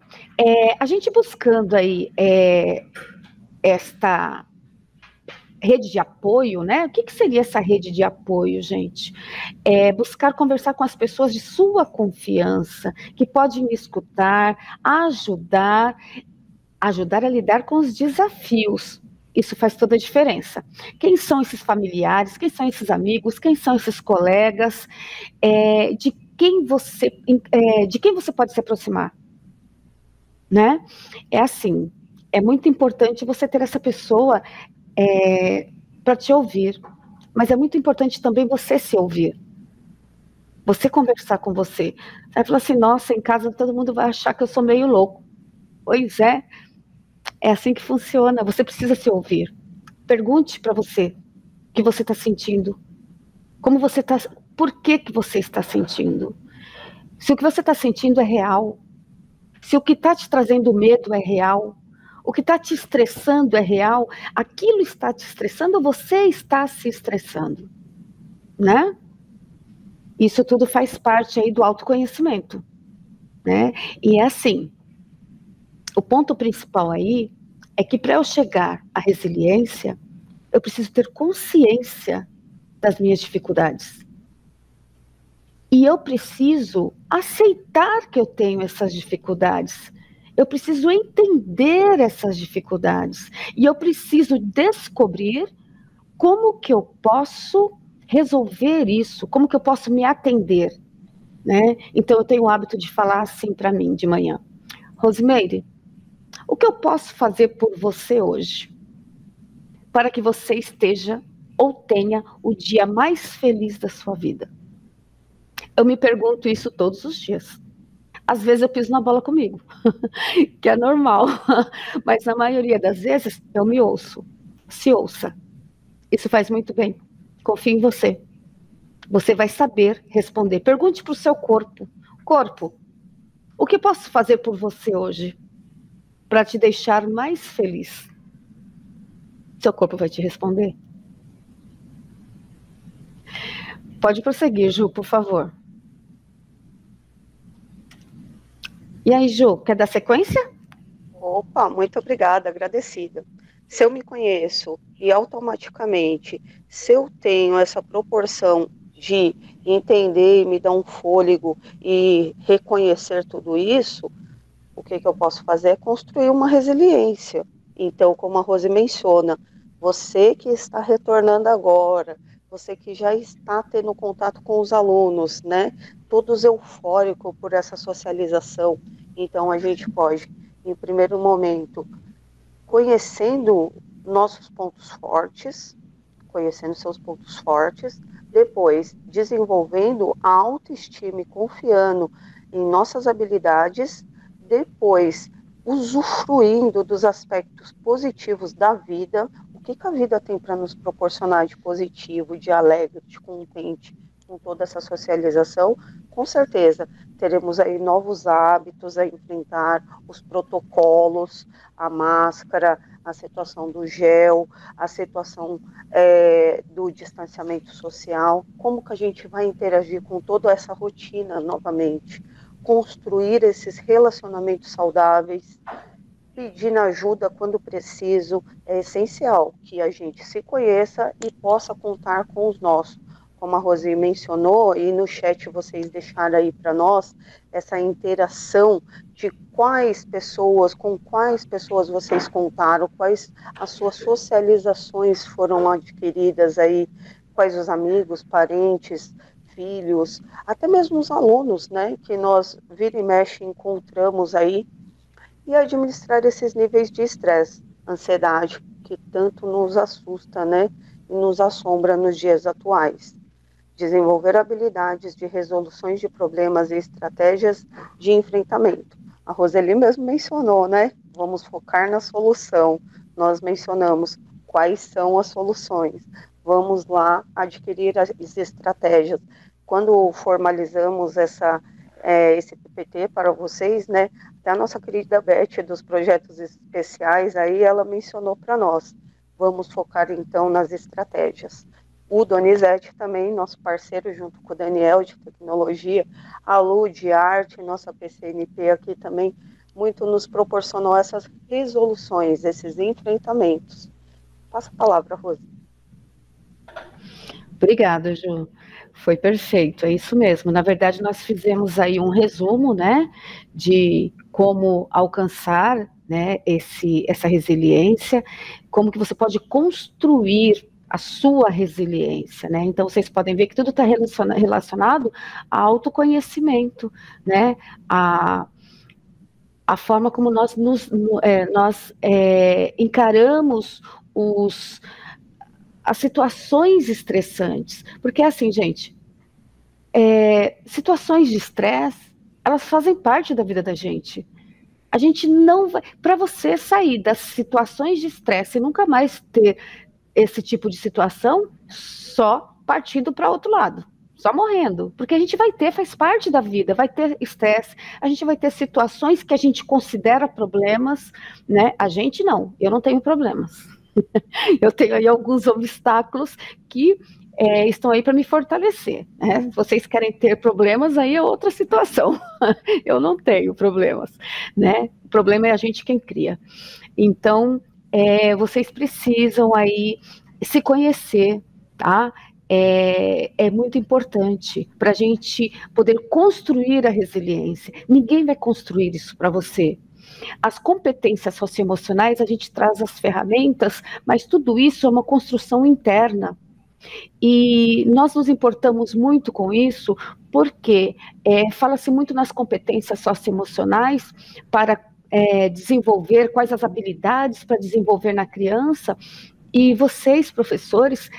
a gente buscando aí esta rede de apoio, né? O que seria essa rede de apoio, gente? Buscar conversar com as pessoas de sua confiança, que podem me escutar, ajudar a lidar com os desafios. Isso faz toda a diferença. Quem são esses familiares? Quem são esses amigos? Quem são esses colegas? De quem você pode se aproximar? Né? É assim, é muito importante você ter essa pessoa para te ouvir, mas é muito importante também você se ouvir. Você conversar com você. Aí fala assim, nossa, em casa todo mundo vai achar que eu sou meio louco. Pois é assim que funciona, você precisa se ouvir. Pergunte para você o que você está sentindo, como você está, por que você está sentindo. Se o que você está sentindo é real, se o que está te trazendo medo é real, o que está te estressando é real, aquilo está te estressando ou você está se estressando, né? Isso tudo faz parte aí do autoconhecimento, né? E é assim, o ponto principal aí é que para eu chegar à resiliência, eu preciso ter consciência das minhas dificuldades. E eu preciso aceitar que eu tenho essas dificuldades. Eu preciso entender essas dificuldades. E eu preciso descobrir como que eu posso resolver isso, como que eu posso me atender, né? Então eu tenho o hábito de falar assim para mim de manhã. Rosimeire, o que eu posso fazer por você hoje? Para que você esteja ou tenha o dia mais feliz da sua vida. Eu me pergunto isso todos os dias. Às vezes eu piso na bola comigo, que é normal, mas na maioria das vezes eu me ouço. Se ouça. Isso faz muito bem. Confie em você. Você vai saber responder. Pergunte para o seu corpo. Corpo, o que posso fazer por você hoje para te deixar mais feliz? Seu corpo vai te responder. Pode prosseguir, Ju, por favor. E aí, Ju, quer dar sequência? Opa, muito obrigada, agradecida. Se eu me conheço e automaticamente, se eu tenho essa proporção de entender e me dar um fôlego e reconhecer tudo isso, o que eu posso fazer é construir uma resiliência. Então, como a Rose menciona, você que está retornando agora, você que já está tendo contato com os alunos, né? Todos eufóricos por essa socialização. Então, a gente pode, em primeiro momento, conhecendo nossos pontos fortes, conhecendo seus pontos fortes, depois desenvolvendo a autoestima e confiando em nossas habilidades, depois usufruindo dos aspectos positivos da vida, o que a vida tem para nos proporcionar de positivo, de alegre, de contente com toda essa socialização, com certeza teremos aí novos hábitos a enfrentar, os protocolos, a máscara, a situação do gel, a situação do distanciamento social, como que a gente vai interagir com toda essa rotina novamente, construir esses relacionamentos saudáveis, pedindo ajuda quando preciso, é essencial que a gente se conheça e possa contar com os nossos. Como a Rosi mencionou, e no chat vocês deixaram aí para nós, essa interação de com quais pessoas vocês contaram, quais as suas socializações foram adquiridas aí, quais os amigos, parentes, filhos, até mesmo os alunos, né, que nós vira e mexe encontramos aí, e administrar esses níveis de estresse, ansiedade, que tanto nos assusta, né, e nos assombra nos dias atuais. Desenvolver habilidades de resoluções de problemas e estratégias de enfrentamento. A Roseli mesmo mencionou, né? Vamos focar na solução. Nós mencionamos quais são as soluções. Vamos lá adquirir as estratégias. Quando formalizamos esse PPT para vocês, né? Até a nossa querida Beth dos projetos especiais, aí ela mencionou para nós. Vamos focar então nas estratégias. o Donizete também, nosso parceiro, junto com o Daniel de tecnologia, a Lu de arte, nossa PCNP aqui também, muito nos proporcionou essas resoluções, esses enfrentamentos. Passa a palavra, Rose. Obrigada, Ju. Foi perfeito, é isso mesmo. Na verdade, nós fizemos aí um resumo, né, de como alcançar, né, essa resiliência, como que você pode construir a sua resiliência, né? Então, vocês podem ver que tudo está relacionado a autoconhecimento, né? A forma como nós encaramos as situações estressantes. Porque, assim, gente, situações de estresse, elas fazem parte da vida da gente. A gente não vai... Para você sair das situações de estresse e nunca mais ter esse tipo de situação, só partindo para outro lado. Só morrendo. Porque a gente vai ter, faz parte da vida, vai ter estresse, a gente vai ter situações que a gente considera problemas, né? A gente não, eu não tenho problemas. Eu tenho aí alguns obstáculos que estão aí para me fortalecer. Né? Se vocês querem ter problemas, aí é outra situação. Eu não tenho problemas. Né? O problema é a gente quem cria. Então, vocês precisam aí se conhecer, tá? É muito importante para a gente poder construir a resiliência. Ninguém vai construir isso para você. As competências socioemocionais, a gente traz as ferramentas, mas tudo isso é uma construção interna. E nós nos importamos muito com isso, porque fala-se muito nas competências socioemocionais para desenvolver, quais as habilidades para desenvolver na criança, e vocês, professores,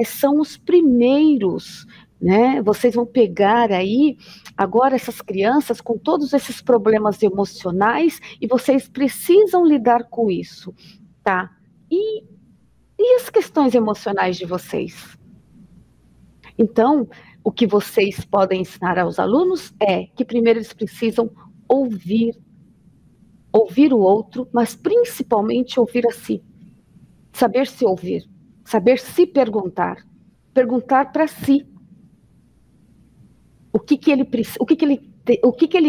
são os primeiros, né? Vocês vão pegar aí agora essas crianças com todos esses problemas emocionais e vocês precisam lidar com isso, tá? E as questões emocionais de vocês? Então, o que vocês podem ensinar aos alunos é que primeiro eles precisam ouvir o outro, mas principalmente ouvir a si. Saber se ouvir, saber se perguntar para si o que ele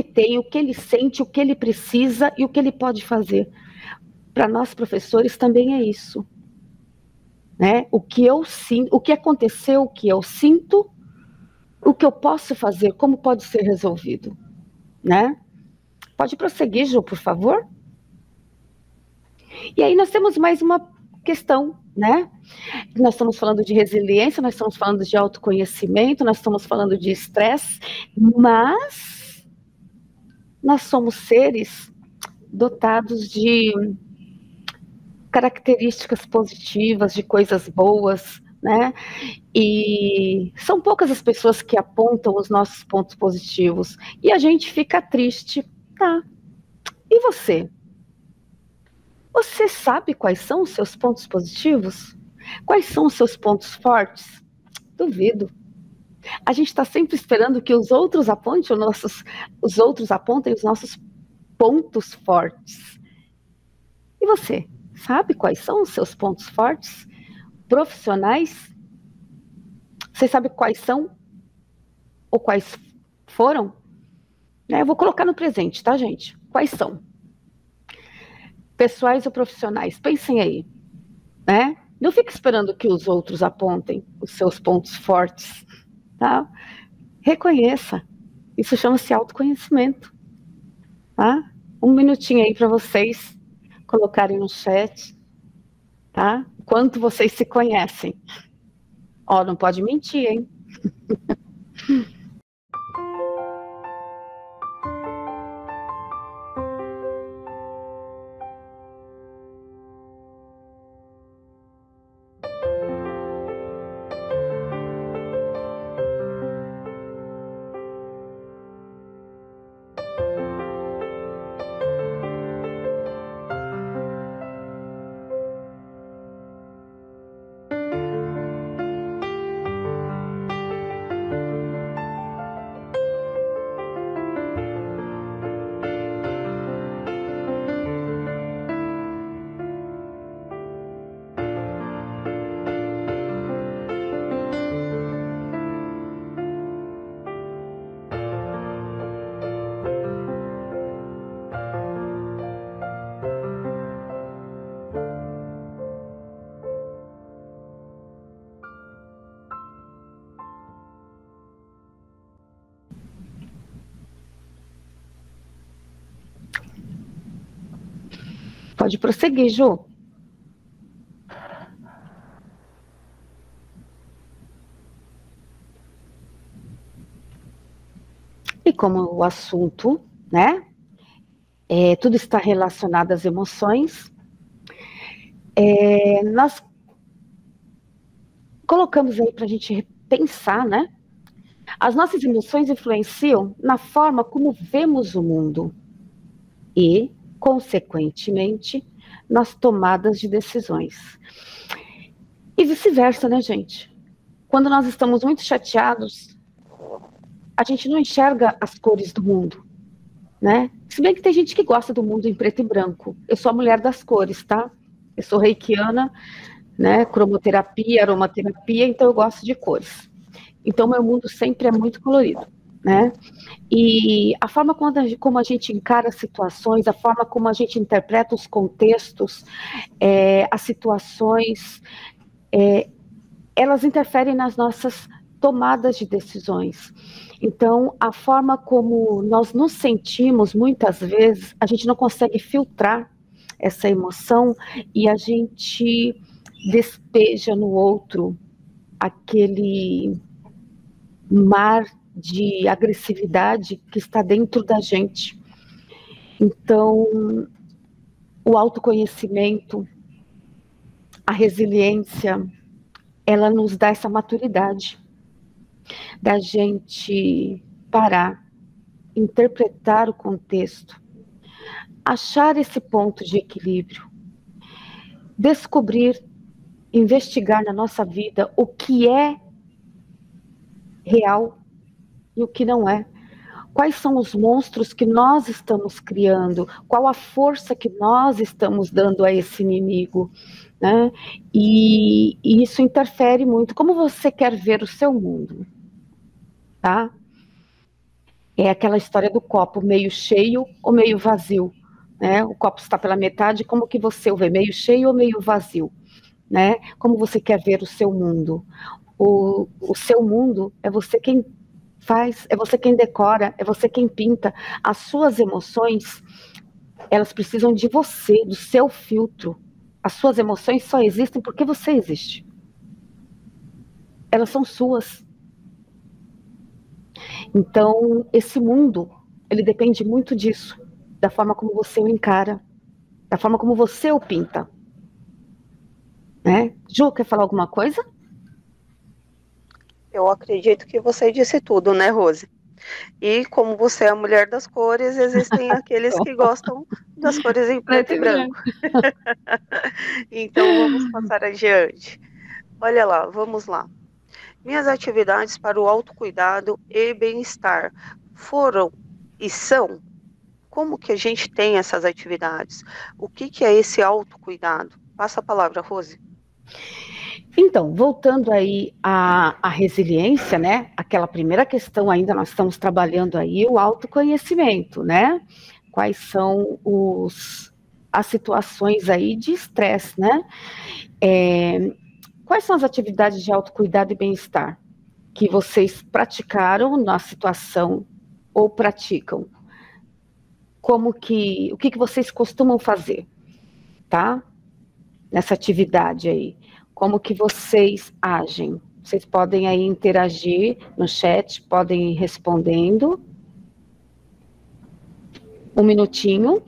tem, o que ele sente, o que ele precisa e o que ele pode fazer. Para nós professores também é isso, né? O que eu sinto, o que aconteceu, o que eu sinto, o que eu posso fazer, como pode ser resolvido, né? Pode prosseguir, Ju, por favor. E aí nós temos mais uma questão, né? Nós estamos falando de resiliência, nós estamos falando de autoconhecimento, nós estamos falando de estresse, mas nós somos seres dotados de características positivas, de coisas boas, né? E são poucas as pessoas que apontam os nossos pontos positivos. E a gente fica triste, tá? E você? Você sabe quais são os seus pontos positivos? Quais são os seus pontos fortes? Duvido. A gente está sempre esperando que os outros apontem os nossos pontos fortes. E você, sabe quais são os seus pontos fortes? Profissionais? Você sabe quais são? Ou quais foram? Eu vou colocar no presente, tá, gente? Quais são? Pessoais ou profissionais? Pensem aí, né? Não fique esperando que os outros apontem os seus pontos fortes, tá? Reconheça. Isso chama-se autoconhecimento, tá? Um minutinho aí para vocês colocarem no chat, tá? Quanto vocês se conhecem. Ó, não pode mentir, hein? Pode prosseguir, Ju. E como o assunto, né, tudo está relacionado às emoções, nós colocamos aí para a gente pensar, né? As nossas emoções influenciam na forma como vemos o mundo e, consequentemente, nas tomadas de decisões. E vice-versa, né, gente? Quando nós estamos muito chateados, a gente não enxerga as cores do mundo, né? Se bem que tem gente que gosta do mundo em preto e branco. Eu sou a mulher das cores, tá? Eu sou reikiana, né? Cromoterapia, aromaterapia, então eu gosto de cores. Então meu mundo sempre é muito colorido, né? E a forma como a gente encara as situações, a forma como a gente interpreta os contextos, as situações, elas interferem nas nossas tomadas de decisões. Então, a forma como nós nos sentimos, muitas vezes, a gente não consegue filtrar essa emoção e a gente despeja no outro aquele mar de agressividade que está dentro da gente. Então, o autoconhecimento, a resiliência, ela nos dá essa maturidade da gente parar, interpretar o contexto, achar esse ponto de equilíbrio, descobrir, investigar na nossa vida o que é real e o que não é. Quais são os monstros que nós estamos criando? Qual a força que nós estamos dando a esse inimigo? Né? E isso interfere muito. Como você quer ver o seu mundo? Tá? É aquela história do copo meio cheio ou meio vazio. Né? O copo está pela metade, como que você o vê? Meio cheio ou meio vazio? Né? Como você quer ver o seu mundo? O seu mundo é você quem faz, é você quem decora, é você quem pinta. As suas emoções, elas precisam de você, do seu filtro. As suas emoções só existem porque você existe. Elas são suas. Então, esse mundo, ele depende muito disso, da forma como você o encara, da forma como você o pinta. Né? Ju, quer falar alguma coisa? Eu acredito que você disse tudo, né, Rose? E como você é a mulher das cores, existem aqueles que gostam das cores em preto e branco. Então vamos passar adiante. Olha lá, vamos lá. Minhas atividades para o autocuidado e bem-estar foram e são. Como que a gente tem essas atividades? O que que é esse autocuidado? Passa a palavra, Rose. Então, voltando aí à resiliência, né? Aquela primeira questão ainda, nós estamos trabalhando aí o autoconhecimento, né? Quais são as situações aí de estresse, né? Quais são as atividades de autocuidado e bem-estar que vocês praticaram na situação ou praticam? O que vocês costumam fazer, tá? Nessa atividade aí. Como que vocês agem? Vocês podem aí interagir no chat, podem ir respondendo. Um minutinho.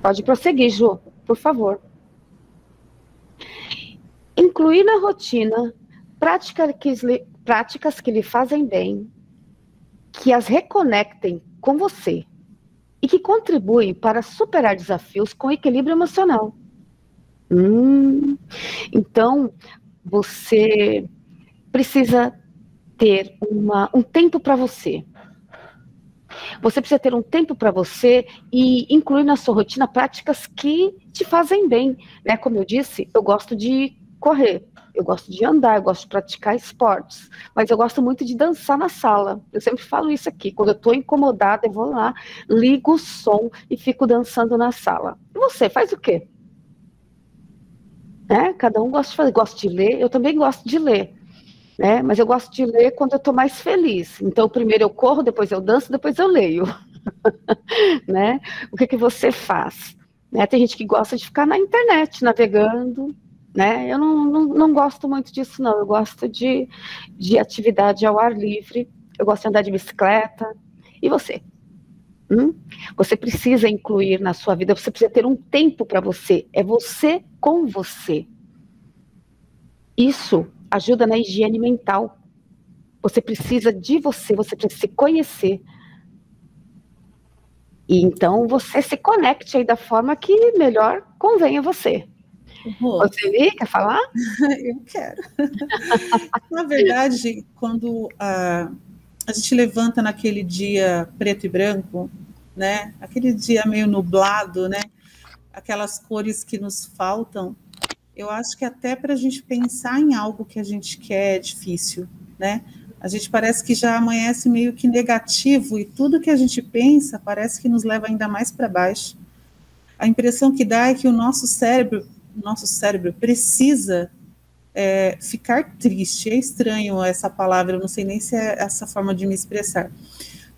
Pode prosseguir, Ju, por favor. Incluir na rotina práticas que lhe fazem bem, que as reconectem com você e que contribuem para superar desafios com equilíbrio emocional. Então, você precisa ter um tempo para você. Você precisa ter um tempo para você e incluir na sua rotina práticas que te fazem bem, né? Como eu disse, eu gosto de correr, eu gosto de andar, eu gosto de praticar esportes, mas eu gosto muito de dançar na sala. Eu sempre falo isso aqui, quando eu estou incomodada, eu vou lá, ligo o som e fico dançando na sala. E você, faz o quê? Cada um gosta de fazer, gosta de ler, eu também gosto de ler. Mas eu gosto de ler quando eu estou mais feliz. Então, primeiro eu corro, depois eu danço, depois eu leio. Né? O que você faz? Tem gente que gosta de ficar na internet, navegando. Eu não gosto muito disso, não. Eu gosto de atividade ao ar livre. Eu gosto de andar de bicicleta. E você? Você precisa incluir na sua vida, você precisa ter um tempo para você. É você com você. Isso ajuda na higiene mental. Você precisa de você precisa se conhecer. E então você se conecte aí da forma que melhor convém a você. Você quer falar? Eu quero. Na verdade, quando a gente levanta naquele dia preto e branco, né? Aquele dia meio nublado, né? Aquelas cores que nos faltam, eu acho que até para a gente pensar em algo que a gente quer é difícil, né? A gente parece que já amanhece meio que negativo e tudo que a gente pensa parece que nos leva ainda mais para baixo. A impressão que dá é que o nosso cérebro precisa ficar triste. É estranho essa palavra, eu não sei nem se é essa forma de me expressar,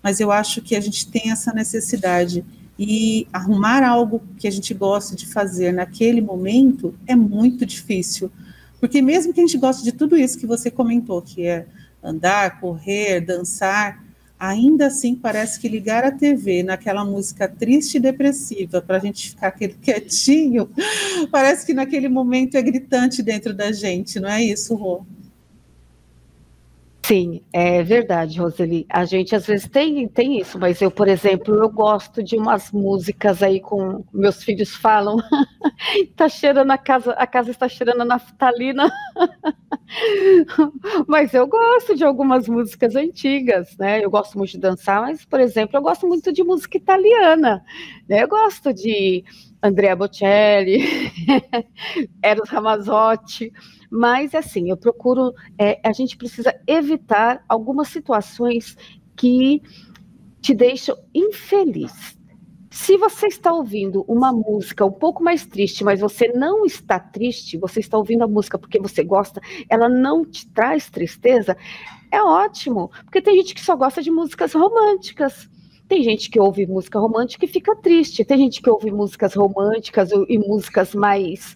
mas eu acho que a gente tem essa necessidade. E arrumar algo que a gente gosta de fazer naquele momento é muito difícil, porque mesmo que a gente goste de tudo isso que você comentou, que é andar, correr, dançar, ainda assim parece que ligar a TV naquela música triste e depressiva para a gente ficar quietinho, parece que naquele momento é gritante dentro da gente, não é isso, Rô? Sim, é verdade, Roseli. A gente às vezes tem isso, mas eu, por exemplo, eu gosto de umas músicas aí com meus filhos falam, tá cheirando a casa está cheirando a naftalina. Mas eu gosto de algumas músicas antigas, né? Eu gosto muito de dançar, mas, por exemplo, eu gosto muito de música italiana, né? Eu gosto de Andrea Bocelli, Eros Ramazzotti, mas, assim, eu procuro, a gente precisa evitar algumas situações que te deixam infeliz. Se você está ouvindo uma música um pouco mais triste, mas você não está triste, você está ouvindo a música porque você gosta, ela não te traz tristeza, é ótimo, porque tem gente que só gosta de músicas românticas. Tem gente que ouve música romântica e fica triste. Tem gente que ouve músicas românticas e músicas mais...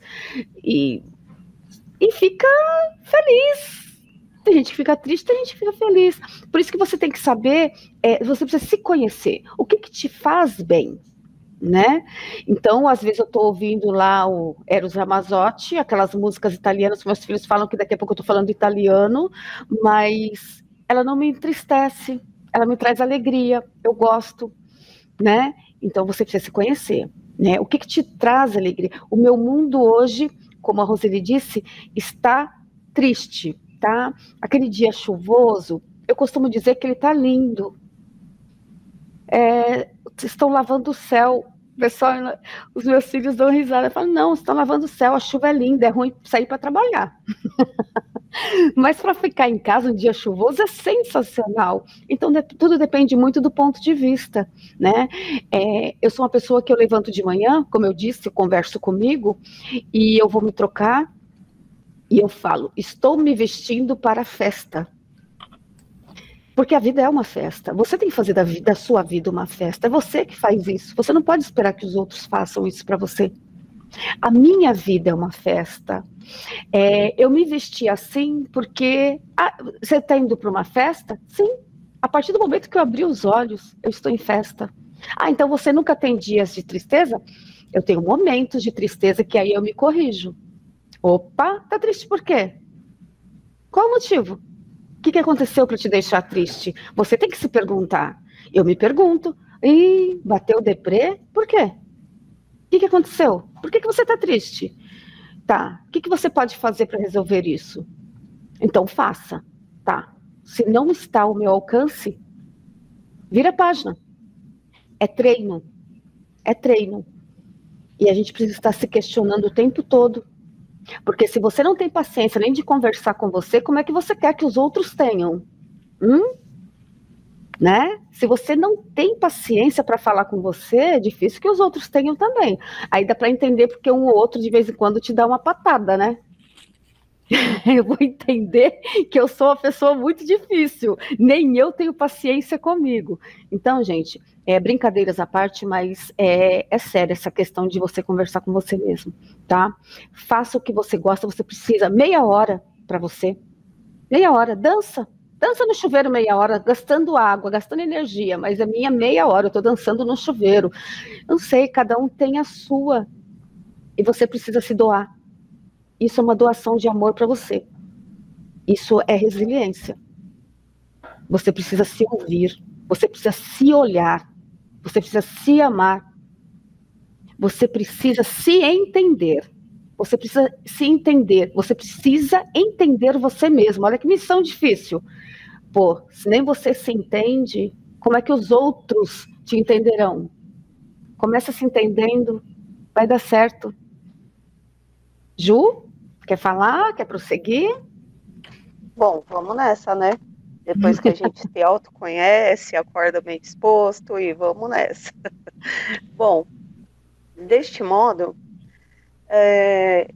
E fica feliz. Tem gente que fica triste, tem gente que fica feliz. Por isso que você tem que saber, você precisa se conhecer. O que te faz bem, né? Então, às vezes eu estou ouvindo lá o Eros Ramazzotti, aquelas músicas italianas, meus filhos falam que daqui a pouco eu estou falando italiano, mas ela não me entristece, ela me traz alegria, eu gosto, né? Então, você precisa se conhecer, né? O que te traz alegria? O meu mundo hoje, como a Roseli disse, está triste, tá? Aquele dia chuvoso, eu costumo dizer que ele está lindo. Estão lavando o céu. Pessoal, os meus filhos dão risada. Eu falo, não, estão lavando o céu, a chuva é linda, é ruim sair para trabalhar. Mas para ficar em casa um dia chuvoso é sensacional. Então, tudo depende muito do ponto de vista, né? Eu sou uma pessoa que eu levanto de manhã, como eu disse, eu converso comigo, e eu vou me trocar, e eu falo, estou me vestindo para a festa. Porque a vida é uma festa. Você tem que fazer da sua vida uma festa. É você que faz isso. Você não pode esperar que os outros façam isso para você. A minha vida é uma festa. Eu me vesti assim porque... você está indo para uma festa? Sim. A partir do momento que eu abri os olhos, eu estou em festa. Então você nunca tem dias de tristeza? Eu tenho momentos de tristeza que aí eu me corrijo. Opa, tá triste por quê? Qual o motivo? O que aconteceu para te deixar triste? Você tem que se perguntar. Eu me pergunto. Ih, bateu o deprê? Por quê? O que aconteceu? Por que você está triste? Tá, o que você pode fazer para resolver isso? Então faça, tá? Se não está ao meu alcance, vira a página. É treino. É treino. E a gente precisa estar se questionando o tempo todo. Porque se você não tem paciência nem de conversar com você, como é que você quer que os outros tenham? Né? Se você não tem paciência para falar com você, é difícil que os outros tenham também. Aí dá para entender porque um ou outro de vez em quando te dá uma patada, né? Eu vou entender que eu sou uma pessoa muito difícil, nem eu tenho paciência comigo. Então, gente, brincadeiras à parte, mas é sério essa questão de você conversar com você mesmo, tá? Faça o que você gosta, você precisa, meia hora para você, meia hora, dança no chuveiro meia hora, gastando água, gastando energia, mas a minha meia hora, eu estou dançando no chuveiro. Não sei, cada um tem a sua, e você precisa se doar. Isso é uma doação de amor para você. Isso é resiliência. Você precisa se ouvir, você precisa se olhar, você precisa se amar, você precisa se entender. Você precisa se entender, você precisa entender você mesmo. Olha que missão difícil. Pô, se nem você se entende, como é que os outros te entenderão? Começa se entendendo, vai dar certo. Ju? Quer falar? Quer prosseguir? Bom, vamos nessa, né? Depois que a gente se autoconhece, acorda bem disposto e vamos nessa. Bom, deste modo,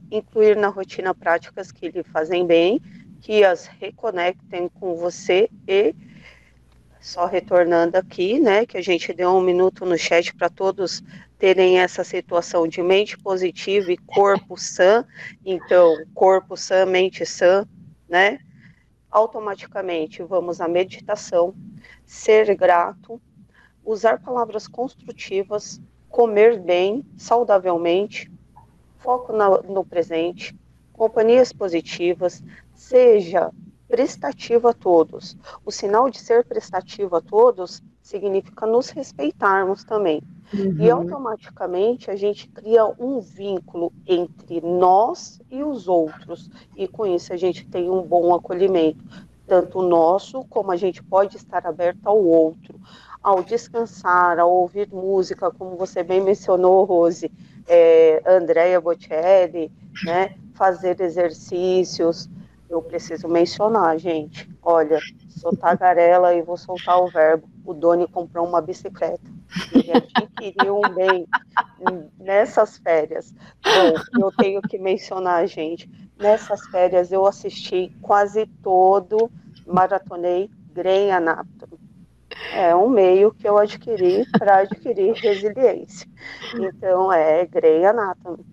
incluir na rotina práticas que lhe fazem bem, que as reconectem com você e, só retornando aqui, né, que a gente deu um minuto no chat para todos terem essa situação de mente positiva e corpo sã, então, corpo sã, mente sã, né, automaticamente vamos à meditação, ser grato, usar palavras construtivas, comer bem, saudavelmente, foco no presente, companhias positivas, seja prestativo a todos. O sinal de ser prestativo a todos significa nos respeitarmos também. Uhum. E automaticamente a gente cria um vínculo entre nós e os outros. E com isso a gente tem um bom acolhimento, tanto nosso como a gente pode estar aberto ao outro. Ao descansar, ao ouvir música, como você bem mencionou, Rose, Andrea Bocelli, né? Fazer exercícios. Eu preciso mencionar, gente. Olha, sou tagarela e vou soltar o verbo. O Doni comprou uma bicicleta. Ele adquiriu um bem nessas férias. Bom, eu tenho que mencionar, gente. Nessas férias eu assisti quase todo, maratonei Grey Anatomy. É um meio que eu adquiri para adquirir resiliência. Então, Grey Anatomy.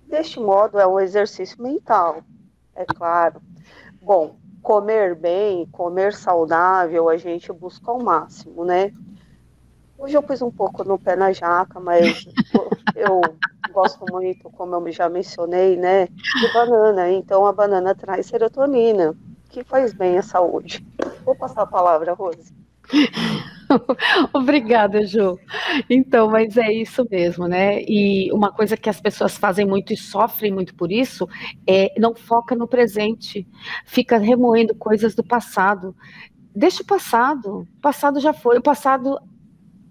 Deste modo, é um exercício mental, é claro. Bom, comer bem, comer saudável, a gente busca ao máximo, né? Hoje eu pus um pouco no pé na jaca, mas eu gosto muito, como eu já mencionei, né, de banana. Então, a banana traz serotonina, que faz bem à saúde. Vou passar a palavra, Rose. Obrigada, Ju. Então, mas é isso mesmo, né? E uma coisa que as pessoas fazem muito e sofrem muito por isso não foca no presente, fica remoendo coisas do passado. Deixa o passado já foi, o passado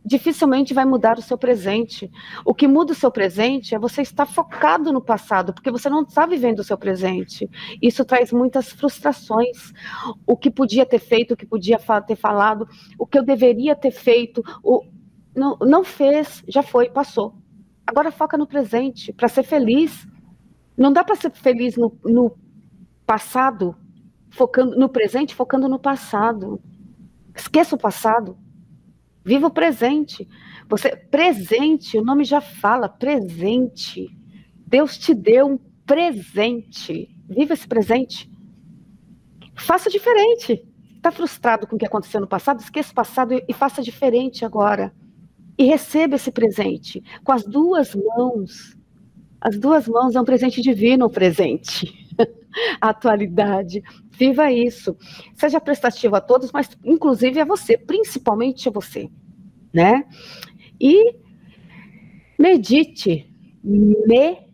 dificilmente vai mudar o seu presente. O que muda o seu presente é você estar focado no passado, porque você não está vivendo o seu presente. Isso traz muitas frustrações. O que podia ter feito, o que podia ter falado, o que eu deveria ter feito, não fez, já foi, passou. Agora foca no presente, para ser feliz. Não dá para ser feliz no passado, focando no presente, focando no passado. Esqueça o passado. Viva o presente. Presente, o nome já fala, presente. Deus te deu um presente. Viva esse presente. Faça diferente. Está frustrado com o que aconteceu no passado? Esqueça o passado e faça diferente agora. e receba esse presente com as duas mãos. As duas mãos é um presente divino, o presente. A atualidade. Viva isso. Seja prestativo a todos, mas inclusive a você, principalmente a você, né? E medite. Medito.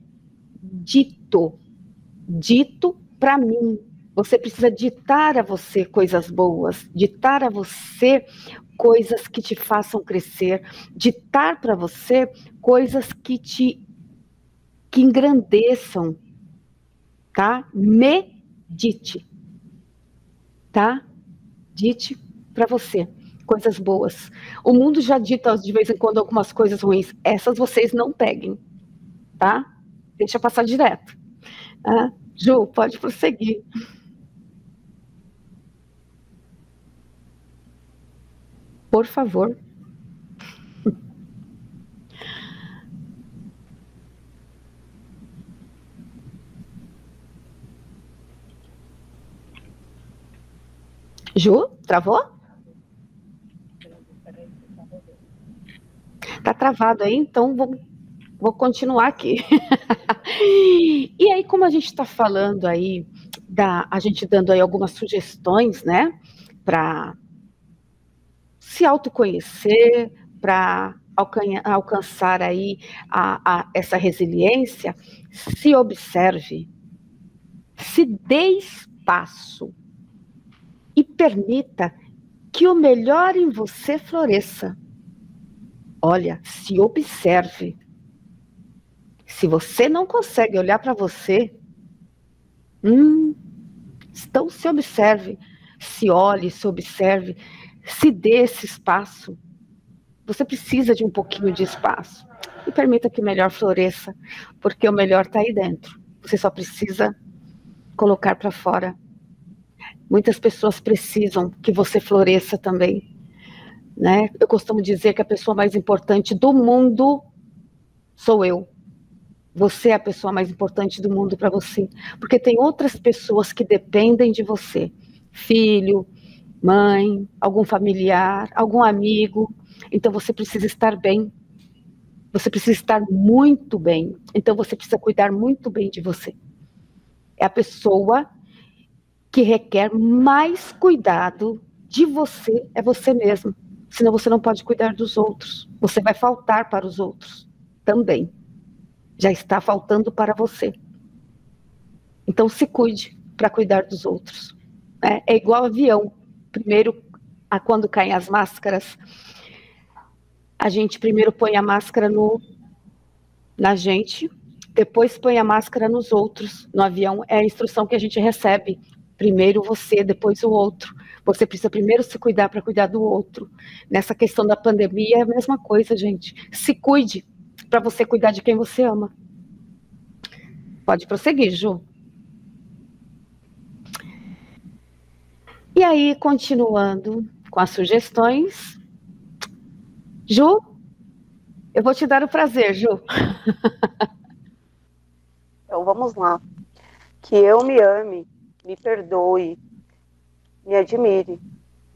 Dito para mim. Você precisa ditar a você coisas boas, ditar a você coisas que te façam crescer, ditar para você coisas que engrandeçam, tá? Medite, tá? Dite para você coisas boas. O mundo já dita de vez em quando algumas coisas ruins. Essas vocês não peguem, tá? Deixa passar direto. Tá? Ju, pode prosseguir. Por favor. Ju, travou? Tá travado aí, então vou continuar aqui. E aí, como a gente está falando aí, a gente dando aí algumas sugestões, né, para se autoconhecer, para alcançar aí essa resiliência, se observe, se dê espaço e permita que o melhor em você floresça. Olha, se observe. Se você não consegue olhar para você, então se observe, se olhe, se observe, se dê esse espaço. Você precisa de um pouquinho de espaço. E permita que o melhor floresça, porque o melhor está aí dentro. Você só precisa colocar para fora. Muitas pessoas precisam que você floresça também, né? Eu costumo dizer que a pessoa mais importante do mundo sou eu. Você é a pessoa mais importante do mundo para você, porque tem outras pessoas que dependem de você. Filho, mãe, algum familiar, algum amigo. Então você precisa estar bem. Você precisa estar muito bem. Então você precisa cuidar muito bem de você. É a pessoa que requer mais cuidado de você, é você mesmo. Senão você não pode cuidar dos outros. Você vai faltar para os outros também. Já está faltando para você. Então se cuide para cuidar dos outros. É igual avião. Primeiro, quando caem as máscaras, a gente primeiro põe a máscara na gente, depois põe a máscara nos outros. No avião é a instrução que a gente recebe. Primeiro você, depois o outro. Você precisa primeiro se cuidar para cuidar do outro. Nessa questão da pandemia é a mesma coisa, gente. Se cuide para você cuidar de quem você ama. Pode prosseguir, Ju. E aí, continuando com as sugestões. Ju, eu vou te dar o prazer, Ju. Então, vamos lá. Que eu me ame, me perdoe, me admire,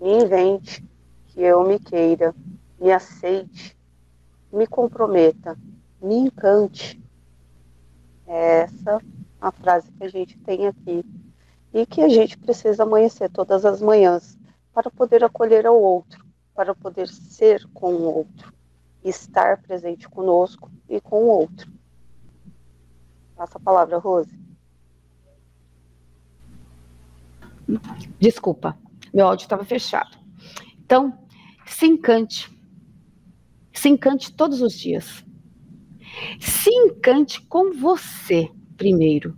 me invente, que eu me queira, me aceite, me comprometa, me encante. É essa a frase que a gente tem aqui. E que a gente precisa amanhecer todas as manhãs para poder acolher ao outro, para poder ser com o outro, estar presente conosco e com o outro. Passa a palavra, Rose. Desculpa, meu áudio estava fechado. Então, se encante. Se encante todos os dias. Se encante com você primeiro,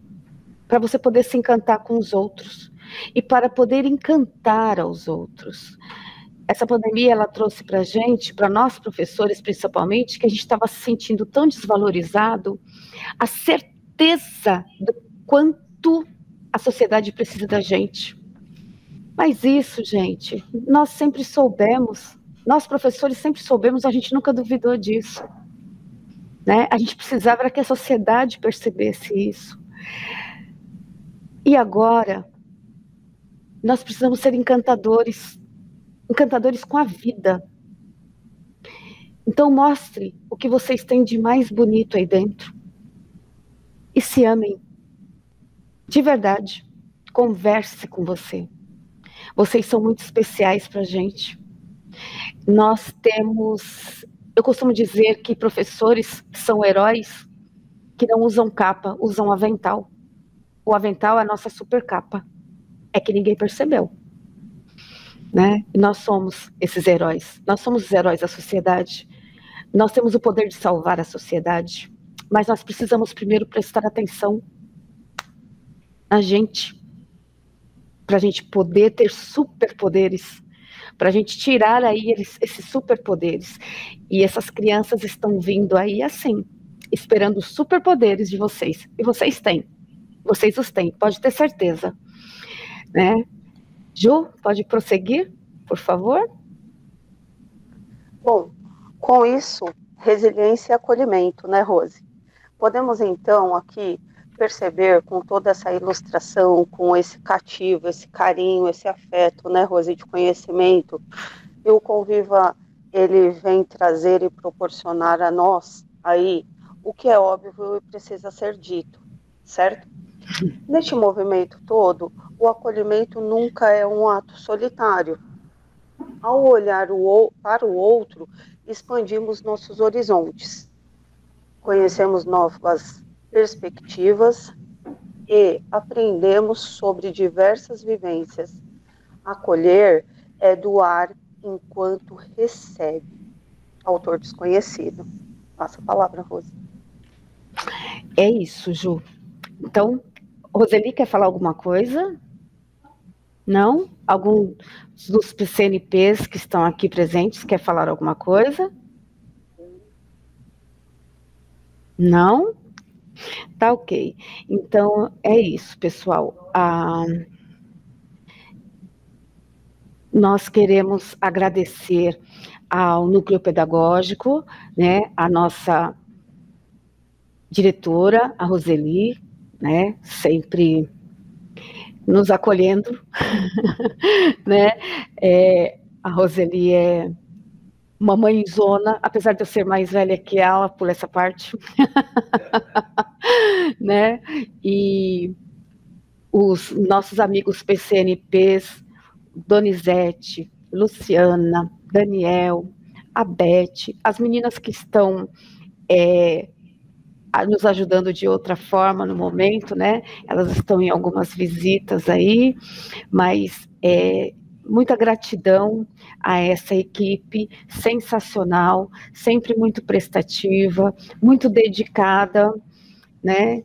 para você poder se encantar com os outros e para poder encantar aos outros. Essa pandemia, ela trouxe para a gente, para nós professores principalmente, que a gente estava se sentindo tão desvalorizado, a certeza do quanto a sociedade precisa da gente. Mas isso, gente, nós sempre soubemos, nós professores sempre soubemos, a gente nunca duvidou disso. Né? A gente precisava que a sociedade percebesse isso. E agora, nós precisamos ser encantadores, encantadores com a vida. Então mostre o que vocês têm de mais bonito aí dentro. E se amem. De verdade. Converse com você. Vocês são muito especiais pra gente. Nós temos... Eu costumo dizer que professores são heróis que não usam capa, usam avental. O avental é a nossa super capa. É que ninguém percebeu. Né? E nós somos esses heróis. Nós somos os heróis da sociedade. Nós temos o poder de salvar a sociedade. Mas nós precisamos primeiro prestar atenção na gente. Para a gente poder ter superpoderes. Para a gente tirar aí esses superpoderes. E essas crianças estão vindo aí assim, esperando os superpoderes de vocês. E vocês têm. Vocês os têm, pode ter certeza. Né? Ju, pode prosseguir, por favor? Bom, com isso, resiliência e acolhimento, né, Rose? Podemos, então, aqui perceber com toda essa ilustração, com esse cativo, esse carinho, esse afeto, né, Rose, de conhecimento, e o Conviva, ele vem trazer e proporcionar a nós, aí, o que é óbvio e precisa ser dito, certo? Neste movimento todo, o acolhimento nunca é um ato solitário. Ao olhar para o outro, expandimos nossos horizontes, conhecemos novas perspectivas e aprendemos sobre diversas vivências. Acolher é doar enquanto recebe. Autor desconhecido. Passa a palavra, Rose. É isso, Ju. Então, Roseli quer falar alguma coisa? Não? Algum dos CNPs que estão aqui presentes quer falar alguma coisa? Não? Tá ok. Então, é isso, pessoal. Nós queremos agradecer ao Núcleo Pedagógico, né, a nossa diretora, a Roseli, né, sempre nos acolhendo, né, a Roseli é uma mãezona, apesar de eu ser mais velha que ela por essa parte, né, e os nossos amigos PCNPs, Donizete, Luciana, Daniel, a Beth, as meninas que estão nos ajudando de outra forma no momento, né? Elas estão em algumas visitas aí, mas muita gratidão a essa equipe sensacional, sempre muito prestativa, muito dedicada, né?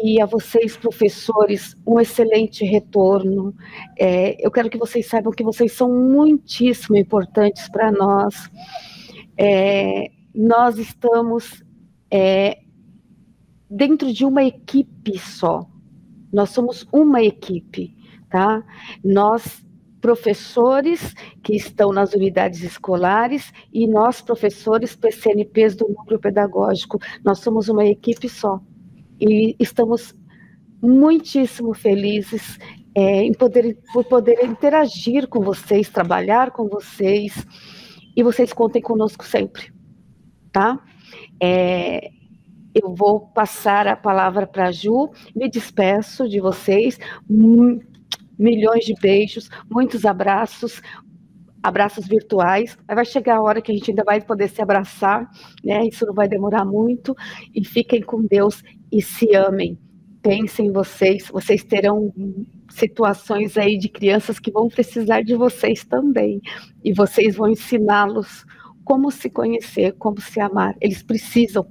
E a vocês, professores, um excelente retorno. Eu quero que vocês saibam que vocês são muitíssimo importantes para nós. Nós estamos dentro de uma equipe só. Nós somos uma equipe, tá? Nós, professores que estão nas unidades escolares e nós, professores PCNPs do Núcleo Pedagógico, nós somos uma equipe só. E estamos muitíssimo felizes por poder interagir com vocês, trabalhar com vocês, e vocês contem conosco sempre, tá? Eu vou passar a palavra para a Ju, me despeço de vocês, milhões de beijos, muitos abraços virtuais, vai chegar a hora que a gente ainda vai poder se abraçar, né? Isso não vai demorar muito, e fiquem com Deus e se amem, pensem em vocês terão situações aí de crianças que vão precisar de vocês também, e vocês vão ensiná-los como se conhecer, como se amar, eles precisam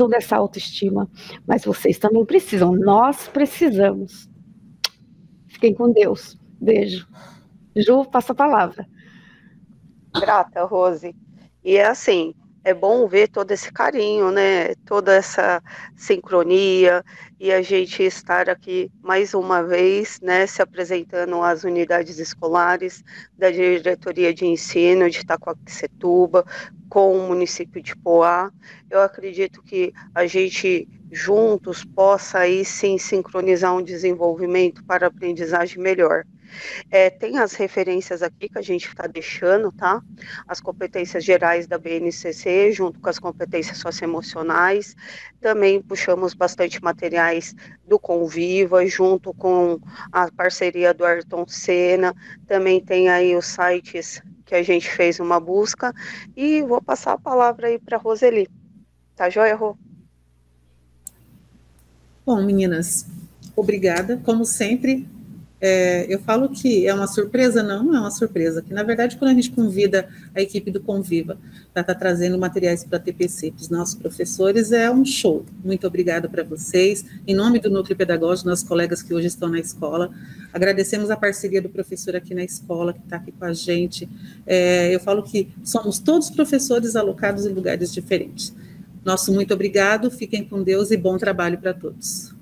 dessa autoestima, mas vocês também precisam, nós precisamos. Fiquem com Deus, beijo. Ju, passa a palavra. Grata, Rose. E é assim, é bom ver todo esse carinho, né? Toda essa sincronia e a gente estar aqui mais uma vez, né, se apresentando às unidades escolares da Diretoria de Ensino de Itaquaquecetuba, com o município de Poá. Eu acredito que a gente juntos possa aí sim sincronizar um desenvolvimento para aprendizagem melhor. Tem as referências aqui que a gente está deixando, tá? As competências gerais da BNCC, junto com as competências socioemocionais. Também puxamos bastante materiais do Conviva, junto com a parceria do Ayrton Senna. Também tem aí os sites que a gente fez uma busca. E vou passar a palavra aí para a Roseli. Tá joia, Rô? Bom, meninas, obrigada. Como sempre, eu falo que é uma surpresa, não é uma surpresa, que na verdade quando a gente convida a equipe do Conviva para estar trazendo materiais para a TPC, para os nossos professores, é um show. Muito obrigada para vocês, em nome do Núcleo Pedagógico, nossos colegas que hoje estão na escola, agradecemos a parceria do professor aqui na escola, que está aqui com a gente. Eu falo que somos todos professores alocados em lugares diferentes. Nosso muito obrigado, fiquem com Deus e bom trabalho para todos.